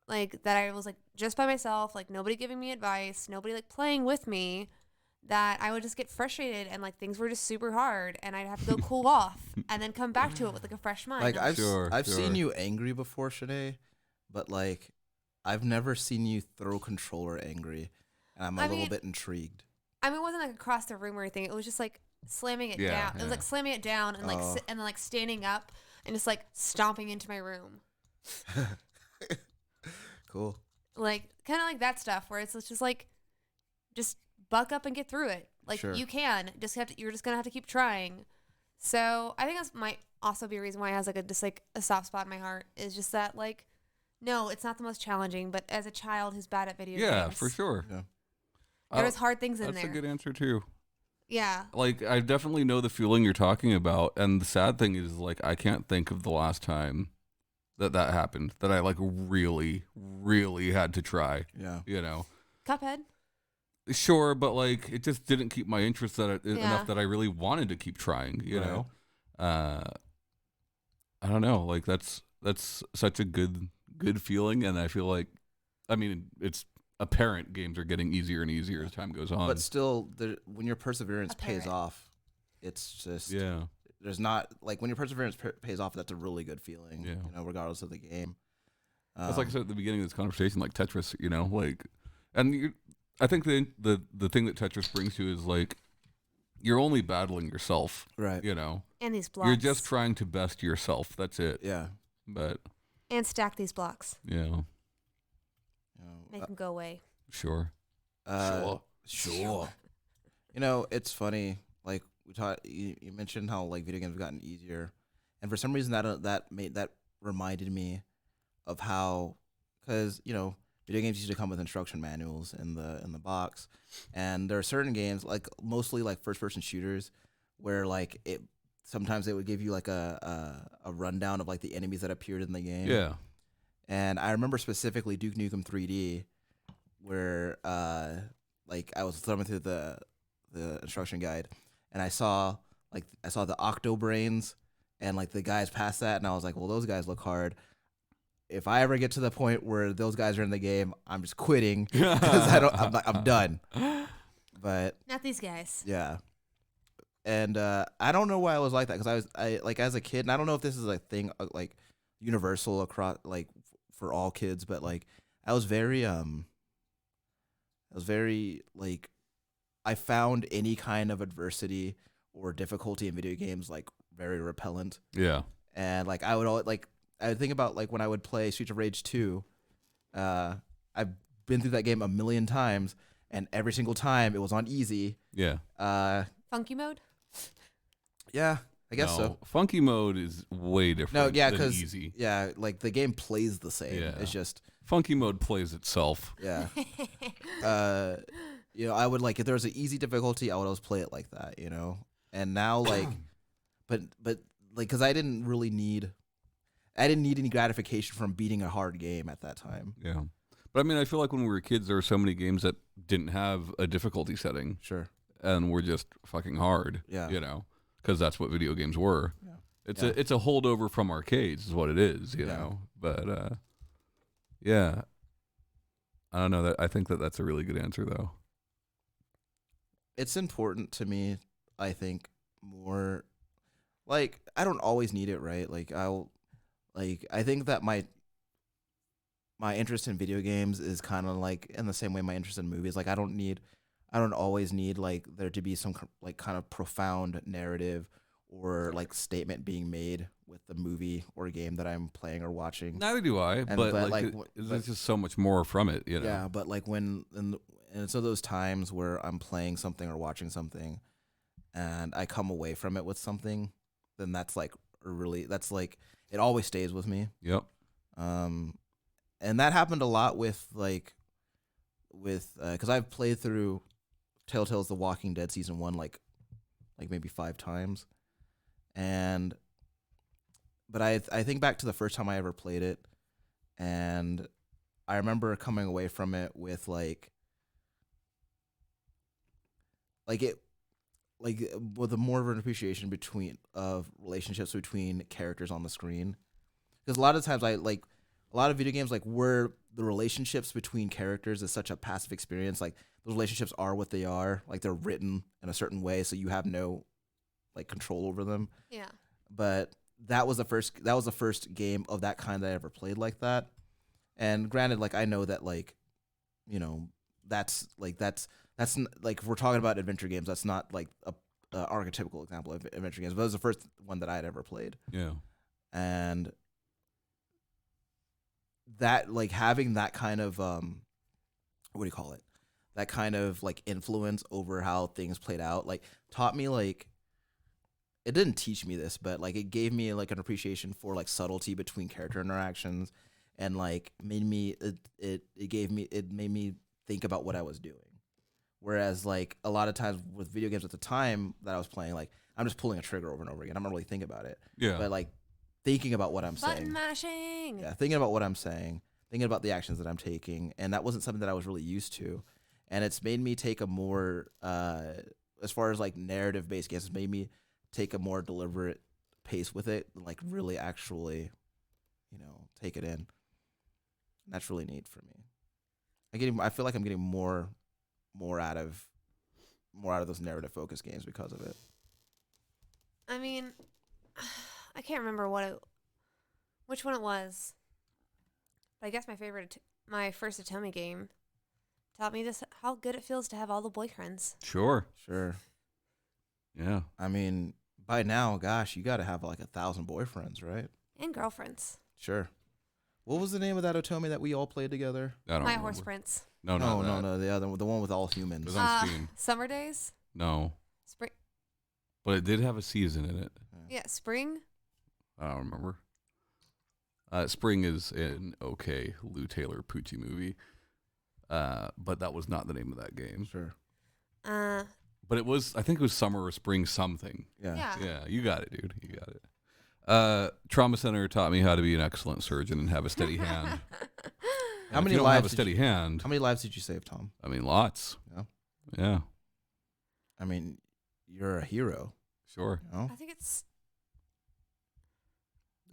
like that I was like just by myself, like nobody giving me advice, nobody like playing with me, that I would just get frustrated and like things were just super hard and I'd have to go cool off and then come back to it with like a fresh mind. Like I've Sure. seen you angry before, Shanae, but like I've never seen you throw controller angry, and I'm a little bit intrigued. I mean, it wasn't like across the room or anything. It was just like slamming it down. It was like slamming it down and like and then like standing up and just like stomping into my room. Cool. Like kind of like that stuff where it's just like just buck up and get through it. Like you can you're just gonna have to keep trying. So I think that might also be a reason why it has like a soft spot in my heart, is just that like, no, it's not the most challenging, but as a child who's bad at video games, Yeah, for sure. Yeah. There was hard things in there. That's a good answer too. Yeah. Like I definitely know the feeling you're talking about, and the sad thing is like I can't think of the last time that happened, that I like really, really had to try. Yeah. You know. Cuphead. Sure, but like it just didn't keep my interest enough that I really wanted to keep trying. You know. I don't know. Like that's such a good feeling, and I feel like, I mean, it's apparent games are getting easier and easier as time goes on. But still, when your perseverance pays off, it's just there's not like when your perseverance pays off, that's a really good feeling. Yeah. You know, regardless of the game. That's like I said at the beginning of this conversation, like Tetris. You know, like, and I think the thing that Tetris brings to is like you're only battling yourself, right? You know, and these blocks. You're just trying to best yourself. That's it. Yeah. But and stack these blocks. Yeah. Make them go away. Sure. Sure. You know, it's funny. Like we talked, you mentioned how like video games have gotten easier, and for some reason that reminded me of how, because you know, video games used to come with instruction manuals in the box, and there are certain games, like mostly like first person shooters, where like sometimes it would give you like a rundown of like the enemies that appeared in the game. Yeah. And I remember specifically Duke Nukem 3D, where like I was thumbing through the instruction guide, and I saw the Octo Brains, and like the guys past that, and I was like, well, those guys look hard. If I ever get to the point where those guys are in the game, I'm just quitting because I'm done. But not these guys. Yeah. And I don't know why I was like that, because I like as a kid, and I don't know if this is a thing like universal across like for all kids, but like I was very like, I found any kind of adversity or difficulty in video games like very repellent. Yeah. And like I would think about like when I would play Streets of Rage 2, I've been through that game a million times, and every single time it was on easy. Yeah. Funky mode? Yeah, I guess so. Funky mode is way different. No, yeah, because easy. Yeah, like the game plays the same. Yeah. It's just funky mode plays itself. Yeah. You know, I would like if there was an easy difficulty, I would always play it like that. You know, and now like, but like because I didn't need any gratification from beating a hard game at that time. Yeah. But I mean, I feel like when we were kids, there were so many games that didn't have a difficulty setting. Sure. And were just fucking hard. Yeah. You know, because that's what video games were. Yeah. It's a holdover from arcades, is what it is. You know. But yeah. I don't know. I think that's a really good answer, though. it's important to me, I think, more like I don't always need it, right? I think that my interest in video games is kind of like in the same way my interest in movies. Like I don't always need like there to be some like kind of profound narrative or like statement being made with the movie or game that I'm playing or watching. Neither do I, And but but like, there's just so much more from it, you know. yeah, but like and so those times where I'm playing something or watching something and I come away from it with something, then that's like it always stays with me. Yep. And that happened a lot with because I've played through Telltale's The Walking Dead season 1 like maybe 5 times, but I think back to the first time I ever played it, and I remember coming away from it with with a more of an appreciation of relationships between characters on the screen, because a lot of times a lot of video games like where the relationships between characters is such a passive experience. Like those relationships are what they are. Like they're written in a certain way, so you have no like control over them. Yeah. But that was the first game of that kind that I ever played like that. And granted, like I know that like, you know, that's if we're talking about adventure games, that's not like a archetypical example of adventure games. But it was the first one that I had ever played. Yeah. And that like having that kind of what do you call it, that kind of like influence over how things played out like taught me like it didn't teach me this, but like it gave me like an appreciation for like subtlety between character interactions, and like made me it made me think about what I was doing. Whereas like a lot of times with video games at the time that I was playing, like I'm just pulling a trigger over and over again. I'm not really thinking about it. Yeah. But like thinking about what I'm Button saying. mashing. Yeah, thinking about what I'm saying, thinking about the actions that I'm taking, and that wasn't something that I was really used to. And it's made me take a more, as far as like narrative based games, it's made me take a more deliberate pace with it, like really actually, you know, take it in. And that's really neat for me. I feel like I'm getting more out of those narrative focused games because of it. I mean, I can't remember which one it was. But I guess my first Atome game taught me this, how good it feels to have all the boyfriends. Sure. Yeah. I mean, by now, gosh, you got to have like 1,000 boyfriends, right? And girlfriends. Sure. What was the name of that Otome that we all played together? I don't My remember. Horse Prince. No, No. The other one, the one with all humans. It was on Steam. Summer Days? No. Spring. But it did have a season in it. Yeah, Spring. I don't remember. Spring is an okay Lou Taylor Pucci movie. But that was not the name of that game. Sure. But it was, I think it was summer or spring something. Yeah. Yeah, you got it, dude. You got it. Trauma Center taught me how to be an excellent surgeon and have a steady hand. How many if you don't lives have a steady hand? How many lives did you save, Tom? I mean, lots. Yeah. Yeah. I mean, you're a hero. Sure. You know? I think it's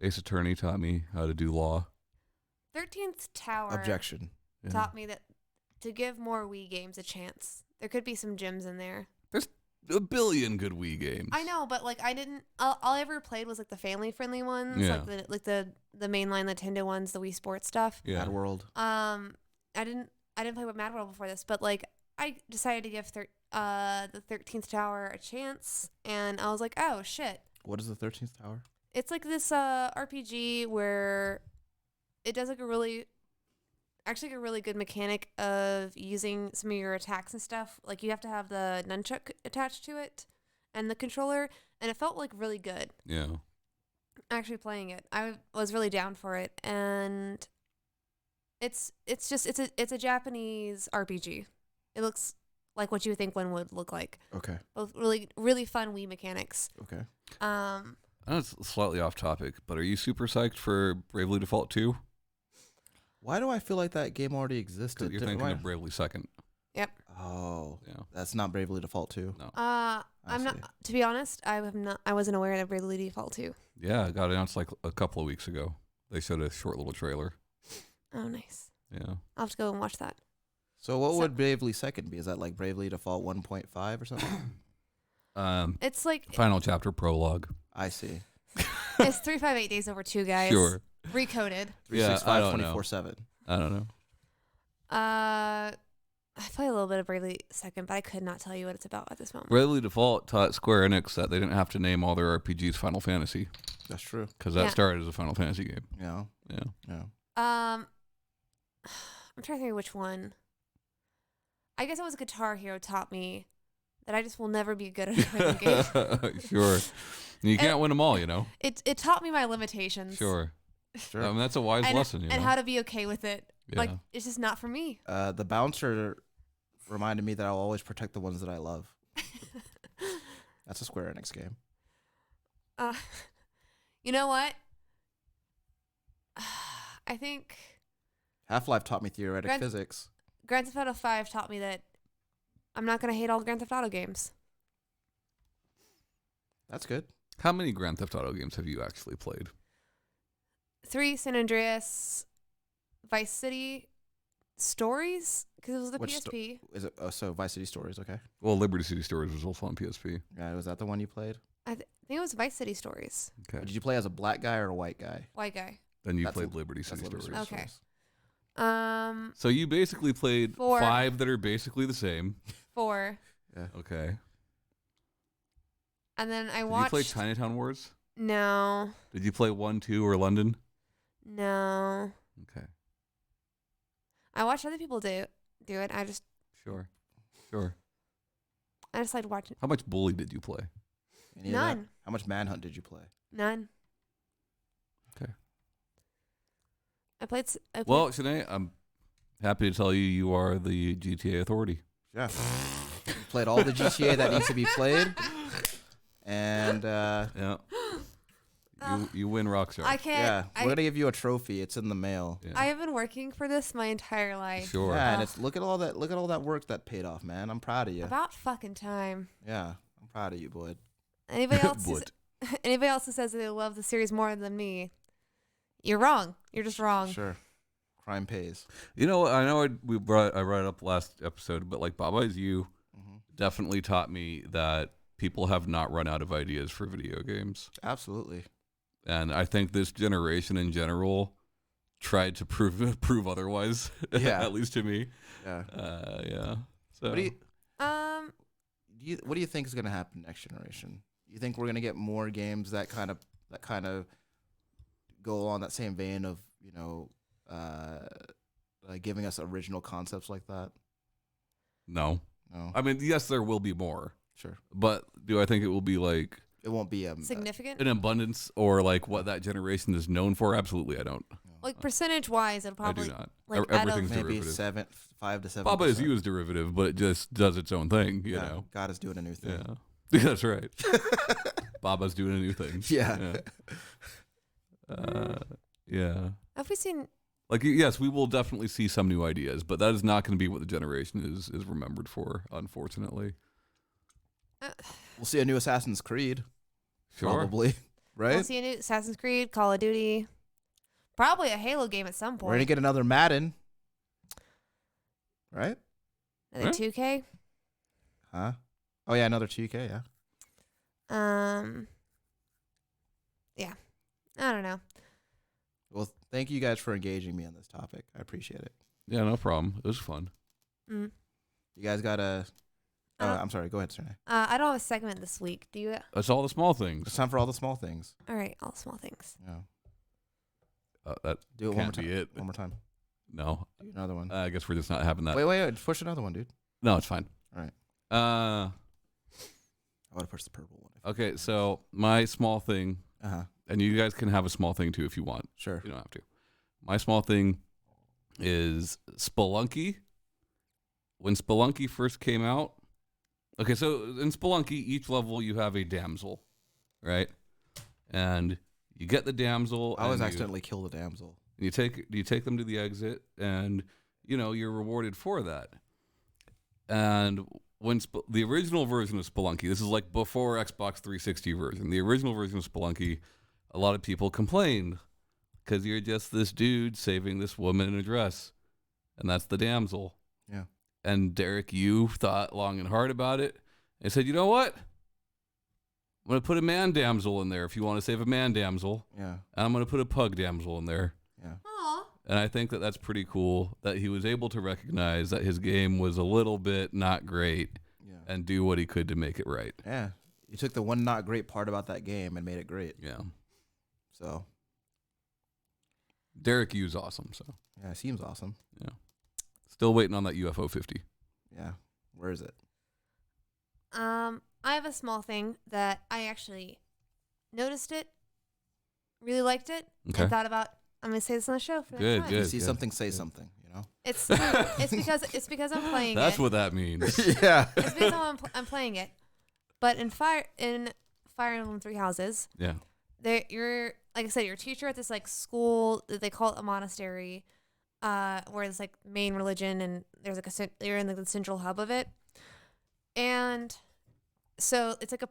Ace Attorney taught me how to do law. 13th Tower. Objection. Yeah. Taught me that to give more Wii games a chance. There could be some gems in there. There's a billion good Wii games. I know, but like I didn't. All I ever played was like the family-friendly ones, Yeah. like the mainline Nintendo ones, the Wii Sports stuff. Yeah. Mad World. I didn't play with Mad World before this, but like I decided to give the 13th Tower a chance, and I was like, oh shit, What is the 13th Tower? it's like this RPG where it does like a really good mechanic of using some of your attacks and stuff. Like you have to have the nunchuck attached to it and the controller, and it felt like really good. Yeah. Actually playing it, I was really down for it, and it's a Japanese RPG. It looks like what you would think one would look like. Okay. Both really fun Wii mechanics. Okay. I know it's slightly off topic, but are you super psyched for Bravely Default 2? Why do I feel like that game already existed? You're thinking of Bravely Second. Yep. Oh, Yeah. that's not Bravely Default 2. No. I'm not. see. To be honest, I wasn't aware of Bravely Default 2. Yeah, it got announced like a couple of weeks ago. They showed a short little trailer. Oh, nice. Yeah. I'll have to go and watch that. So what would Bravely Second be? Is that like Bravely Default 1.5 or something? It's like Final chapter prologue. I see. it's 358 days over 2, guys. Sure. Recoded. 365 I don't know. 24/7. I don't know. I play a little bit of Bravely Second, but I could not tell you what it's about at this moment. Bravely Default taught Square Enix that they didn't have to name all their RPGs Final Fantasy That's true. because that Yeah. started as a Final Fantasy game. Yeah. Yeah. Yeah. I'm trying to think of which one. I guess it was Guitar Hero taught me that I just will never be good at a rhythm game. Sure. You can't win them all, you know. It taught me my limitations. Sure. Sure. I mean, that's a wise lesson, you know. And how to be okay with it. Like, Yeah. it's just not for me. The bouncer reminded me that I'll always protect the ones that I love. That's a Square Enix game. You know what? I think Half-Life taught me theoretic physics. Grand Theft Auto 5 taught me that I'm not going to hate all the Grand Theft Auto games. That's good. How many Grand Theft Auto games have you actually played? 3, San Andreas, Vice City, Stories, because it was the Which PSP. Is it? Oh, so Vice City Stories. Okay. Well, Liberty City Stories was also on PSP. Yeah. Was that the one you played? I think it was Vice City Stories. Okay. Did you play as a black guy or a white guy? White guy. Then you That's played a- Liberty That's City Liberty Stories. City Okay. Stories. So you basically played 4. 5 that are basically the same. 4. Okay. And then I Did watched. you play Chinatown Wars? No. Did you play 1, 2, or London? No. Okay. I watched other people do it. I just Sure. like watching. How much Bully did you play? Any of that? None. How much Manhunt did you play? None. Okay. I played. Well, Shanae, I'm happy to tell you you are the GTA authority. Yeah. You played all the GTA that needs to be played. And Yeah. You win Rockstar. I can't. yeah, we're gonna give you a trophy. It's in the mail. Yeah. I have been working for this my entire life. Sure. Yeah, and it's look at all that work that paid off, man. I'm proud of you. About fucking time. Yeah, I'm proud of you, bud. Anybody else? Would. Anybody else who says that they love the series more than me, you're wrong. You're just wrong. Sure. Crime pays. You know, I know I brought it up last episode, but like Baba Is You definitely taught me that people have not run out of ideas for video games. Absolutely. And I think this generation in general tried to prove otherwise. Yeah. At least to me. Yeah. Yeah. So What do you think is gonna happen next generation? You think we're gonna get more games that kind of go along that same vein of, you know, like giving us original concepts like that? no. No. I mean, yes, there will be more, Sure. but do I think it will be like It won't be Significant. an abundance or like what that generation is known for? Absolutely, I don't. Like percentage wise, it'll I do probably. not. like, out of- Everything's maybe derivative. 5 to 7. Baba Is You is derivative, but it just does its own thing, you know. God is doing a new thing. Yeah. That's right. Baba's doing a new thing. Yeah. Yeah. Have we seen? Like, yes, we will definitely see some new ideas, but that is not going to be what the generation is remembered for, unfortunately. We'll see a new Assassin's Creed. Sure. Probably. Right? We'll see a new Assassin's Creed, Call of Duty, probably a Halo game at some We're point. gonna get another Madden. Right? And then 2K. Huh? Oh yeah, another 2K, yeah. Yeah. I don't know. Well, thank you guys for engaging me on this topic. I appreciate it. Yeah, no problem. It was fun. Mm. You guys got a Uh, I'm sorry, go ahead, Serena. I don't have a segment this week. Do you? It's all the small It's things. time for all the small things. All right, all small things. Yeah. That Do it one can't more time. be it. One more time. No. Do another one. I guess we're just not having that. Wait, push another one, dude. No, it's fine. All right. Uh, I want to push the purple one. okay, so my small thing, Uh-huh. and you guys can have a small thing too if you want. Sure. You don't have to. My small thing is Spelunky. When Spelunky first came out, okay, so in Spelunky, each level you have a damsel, right? And you get the damsel. I always and accidentally kill the damsel. you take them to the exit, and you're rewarded for that. And when the original version of Spelunky, this is like before Xbox 360 version. The original version of Spelunky, a lot of people complained because you're just this dude saving this woman in a dress, and that's the damsel. Yeah. And Derek, you thought long and hard about it and said, you know what? I'm going to put a man damsel in there if you want to save a man damsel. Yeah. And I'm going to put a pug damsel in there. Yeah. Aw. And I think that that's pretty cool that he was able to recognize that his game was a little bit not great Yeah. and do what he could to make it right. Yeah. You took the one not great part about that game and made it great. Yeah. So, Derek Yu's awesome. So, yeah, it seems awesome. yeah. Still waiting on that UFO 50. Yeah. Where is it? I have a small thing that I actually noticed it, really liked it, Okay. and thought about. I'm gonna say this on the show for Good, next time. You good. see something, say something, you know? It's because I'm playing That's it. what that means. Yeah. It's because I'm playing it. But in Fire Emblem Three Houses, Yeah. you're like I said, you're a teacher at this like school. They call it a monastery, where it's like main religion, and there's like you're in the central hub of it, and so it's like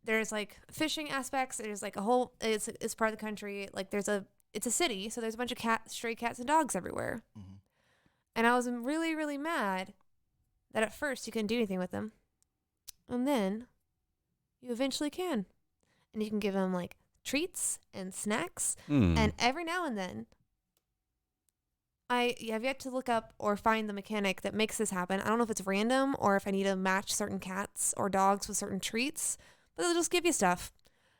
there's like fishing aspects. There's like a whole it's part of the country. Like it's a city, so there's a bunch of stray cats and dogs everywhere. Mhm. And I was really, really mad that at first you couldn't do anything with them. And then you eventually can. And you can give them like treats and snacks. Hmm. And every now and then, I have yet to look up or find the mechanic that makes this happen. I don't know if it's random or if I need to match certain cats or dogs with certain treats, but they'll just give you stuff.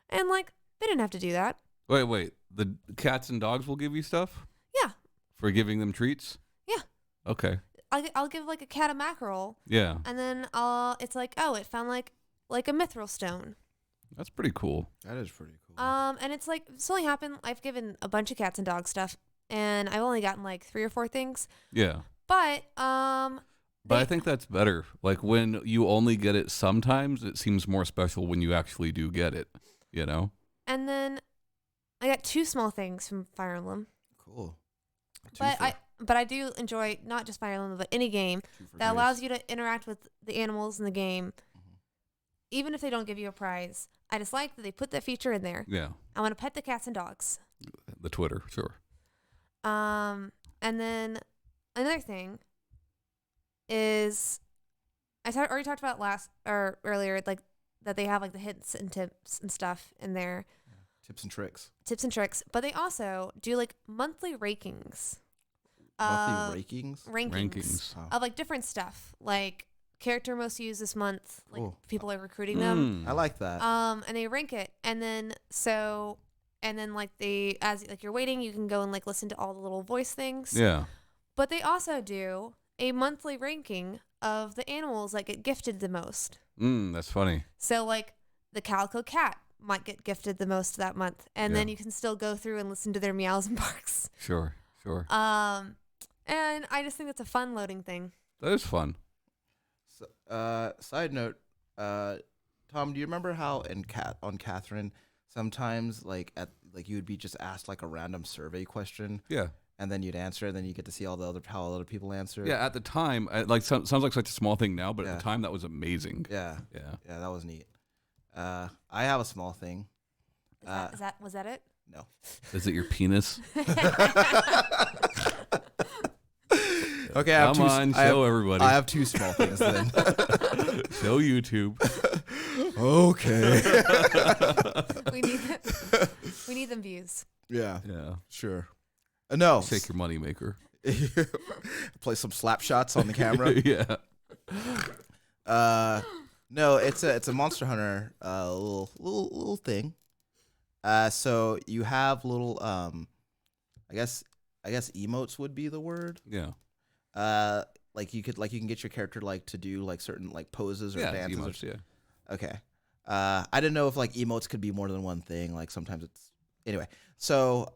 And like, they didn't have to do that. Wait. The cats and dogs will give you stuff? Yeah. For giving them treats? Yeah. Okay. I'll give like a cat a mackerel. Yeah. And then it's like, oh, it found like a mithril stone. That's pretty cool. That is pretty cool. And it's like it's only happened. I've given a bunch of cats and dog stuff, and I've only gotten like 3 or 4 things. Yeah. But But I think that's better. Like when you only get it sometimes, it seems more special when you actually do get it, you know? and then I got 2 small things from Fire Emblem. Cool. But I do enjoy not just Fire Emblem, but any game that allows you to interact with the animals in the game, even if they don't give you a prize. I just like that they put that feature in there. Yeah. I want to pet the cats and dogs. The Twitter, sure. And then another thing is already talked about earlier, like that they have like the hints and tips and stuff in there. Tips and tricks. Tips and tricks, but they also do like monthly rankings. Monthly rankings? Rankings. Oh. Of like different stuff, like character most used this month, like Cool. people are recruiting them. Mm. I like that. And they rank it, and then like as like you're waiting, you can go and like listen to all the little voice things. Yeah. But they also do a monthly ranking of the animals that get gifted the most. That's funny. So like the calico cat might get gifted the most that month, and then Yeah. you can still go through and listen to their meows and barks. Sure. And I just think that's a fun loading thing. That is fun. So, side note, Tom, do you remember how on Catherine sometimes like you would be just asked like a random survey question Yeah. and then you'd answer and then you get to see how other people answer? Yeah. At the time, sounds like such a small thing now, but Yeah. at the time that was amazing. Yeah. Yeah. Yeah, that was neat. I have a small thing. Was that it? No. Is it your penis? Okay, Come on, show everybody. I have 2 small things then. Show YouTube. Okay. We need them views. Yeah, Yeah. sure. No. Shake your moneymaker. Play some slap shots on the camera. Yeah. No, it's a Monster Hunter little thing. So you have little I guess emotes would be the word. Yeah. Like you can get your character like to do like certain like poses or Yeah. dances. Emotes, yeah. Okay. I didn't know if like emotes could be more than one thing. Like sometimes it's anyway. So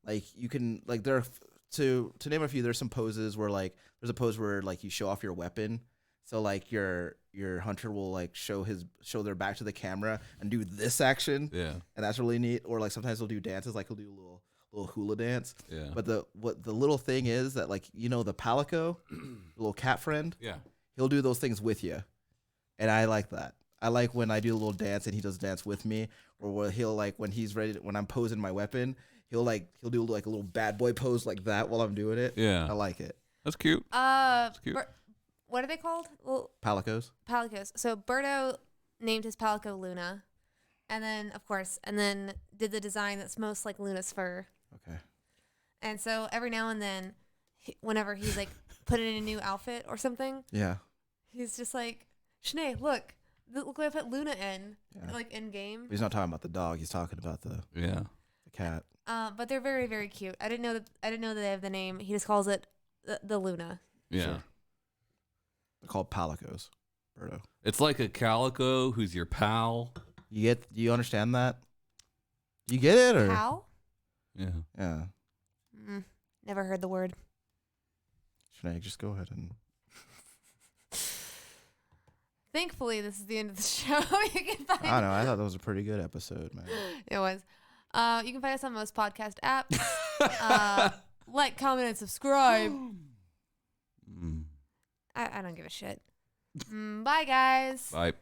like you can like to name a few. There's some poses where like there's a pose where like you show off your weapon. So like your hunter will like show their back to the camera and do this action. Yeah. And that's really neat. Or like sometimes he'll do dances. Like he'll do a little hula dance. Yeah. But the little thing is that like the Palico, the little cat friend. Yeah. He'll do those things with you, and I like that. I like when I do a little dance and he does dance with me, or where he'll like when he's ready when I'm posing my weapon, he'll do like a little bad boy pose like that while I'm doing it. Yeah. I like it. That's cute. Cute. What are they called? Well, Palicos. palicos. So Berto named his palico Luna, and then did the design that's most like Luna's fur. Okay. And so every now and then, whenever he's like put in a new outfit or something, Yeah. he's just like, Shanae, look what I put Luna in, Yeah. like in game. He's not talking about the dog. He's talking about the cat. But they're very, very cute. I didn't know that they have the name. He just calls it the Luna. Yeah. Sure. They're called palicos, Berto. It's like a calico who's your pal. You understand that? You get it or? Pal? Yeah. Yeah. Never heard the word. Shanae, just go ahead and. Thankfully, this is the end of the show. You can find I know. I thought that was a pretty good episode, man. It was. You can find us on most podcast apps. Like, comment, and subscribe. I don't give a shit. Bye, guys. Bye.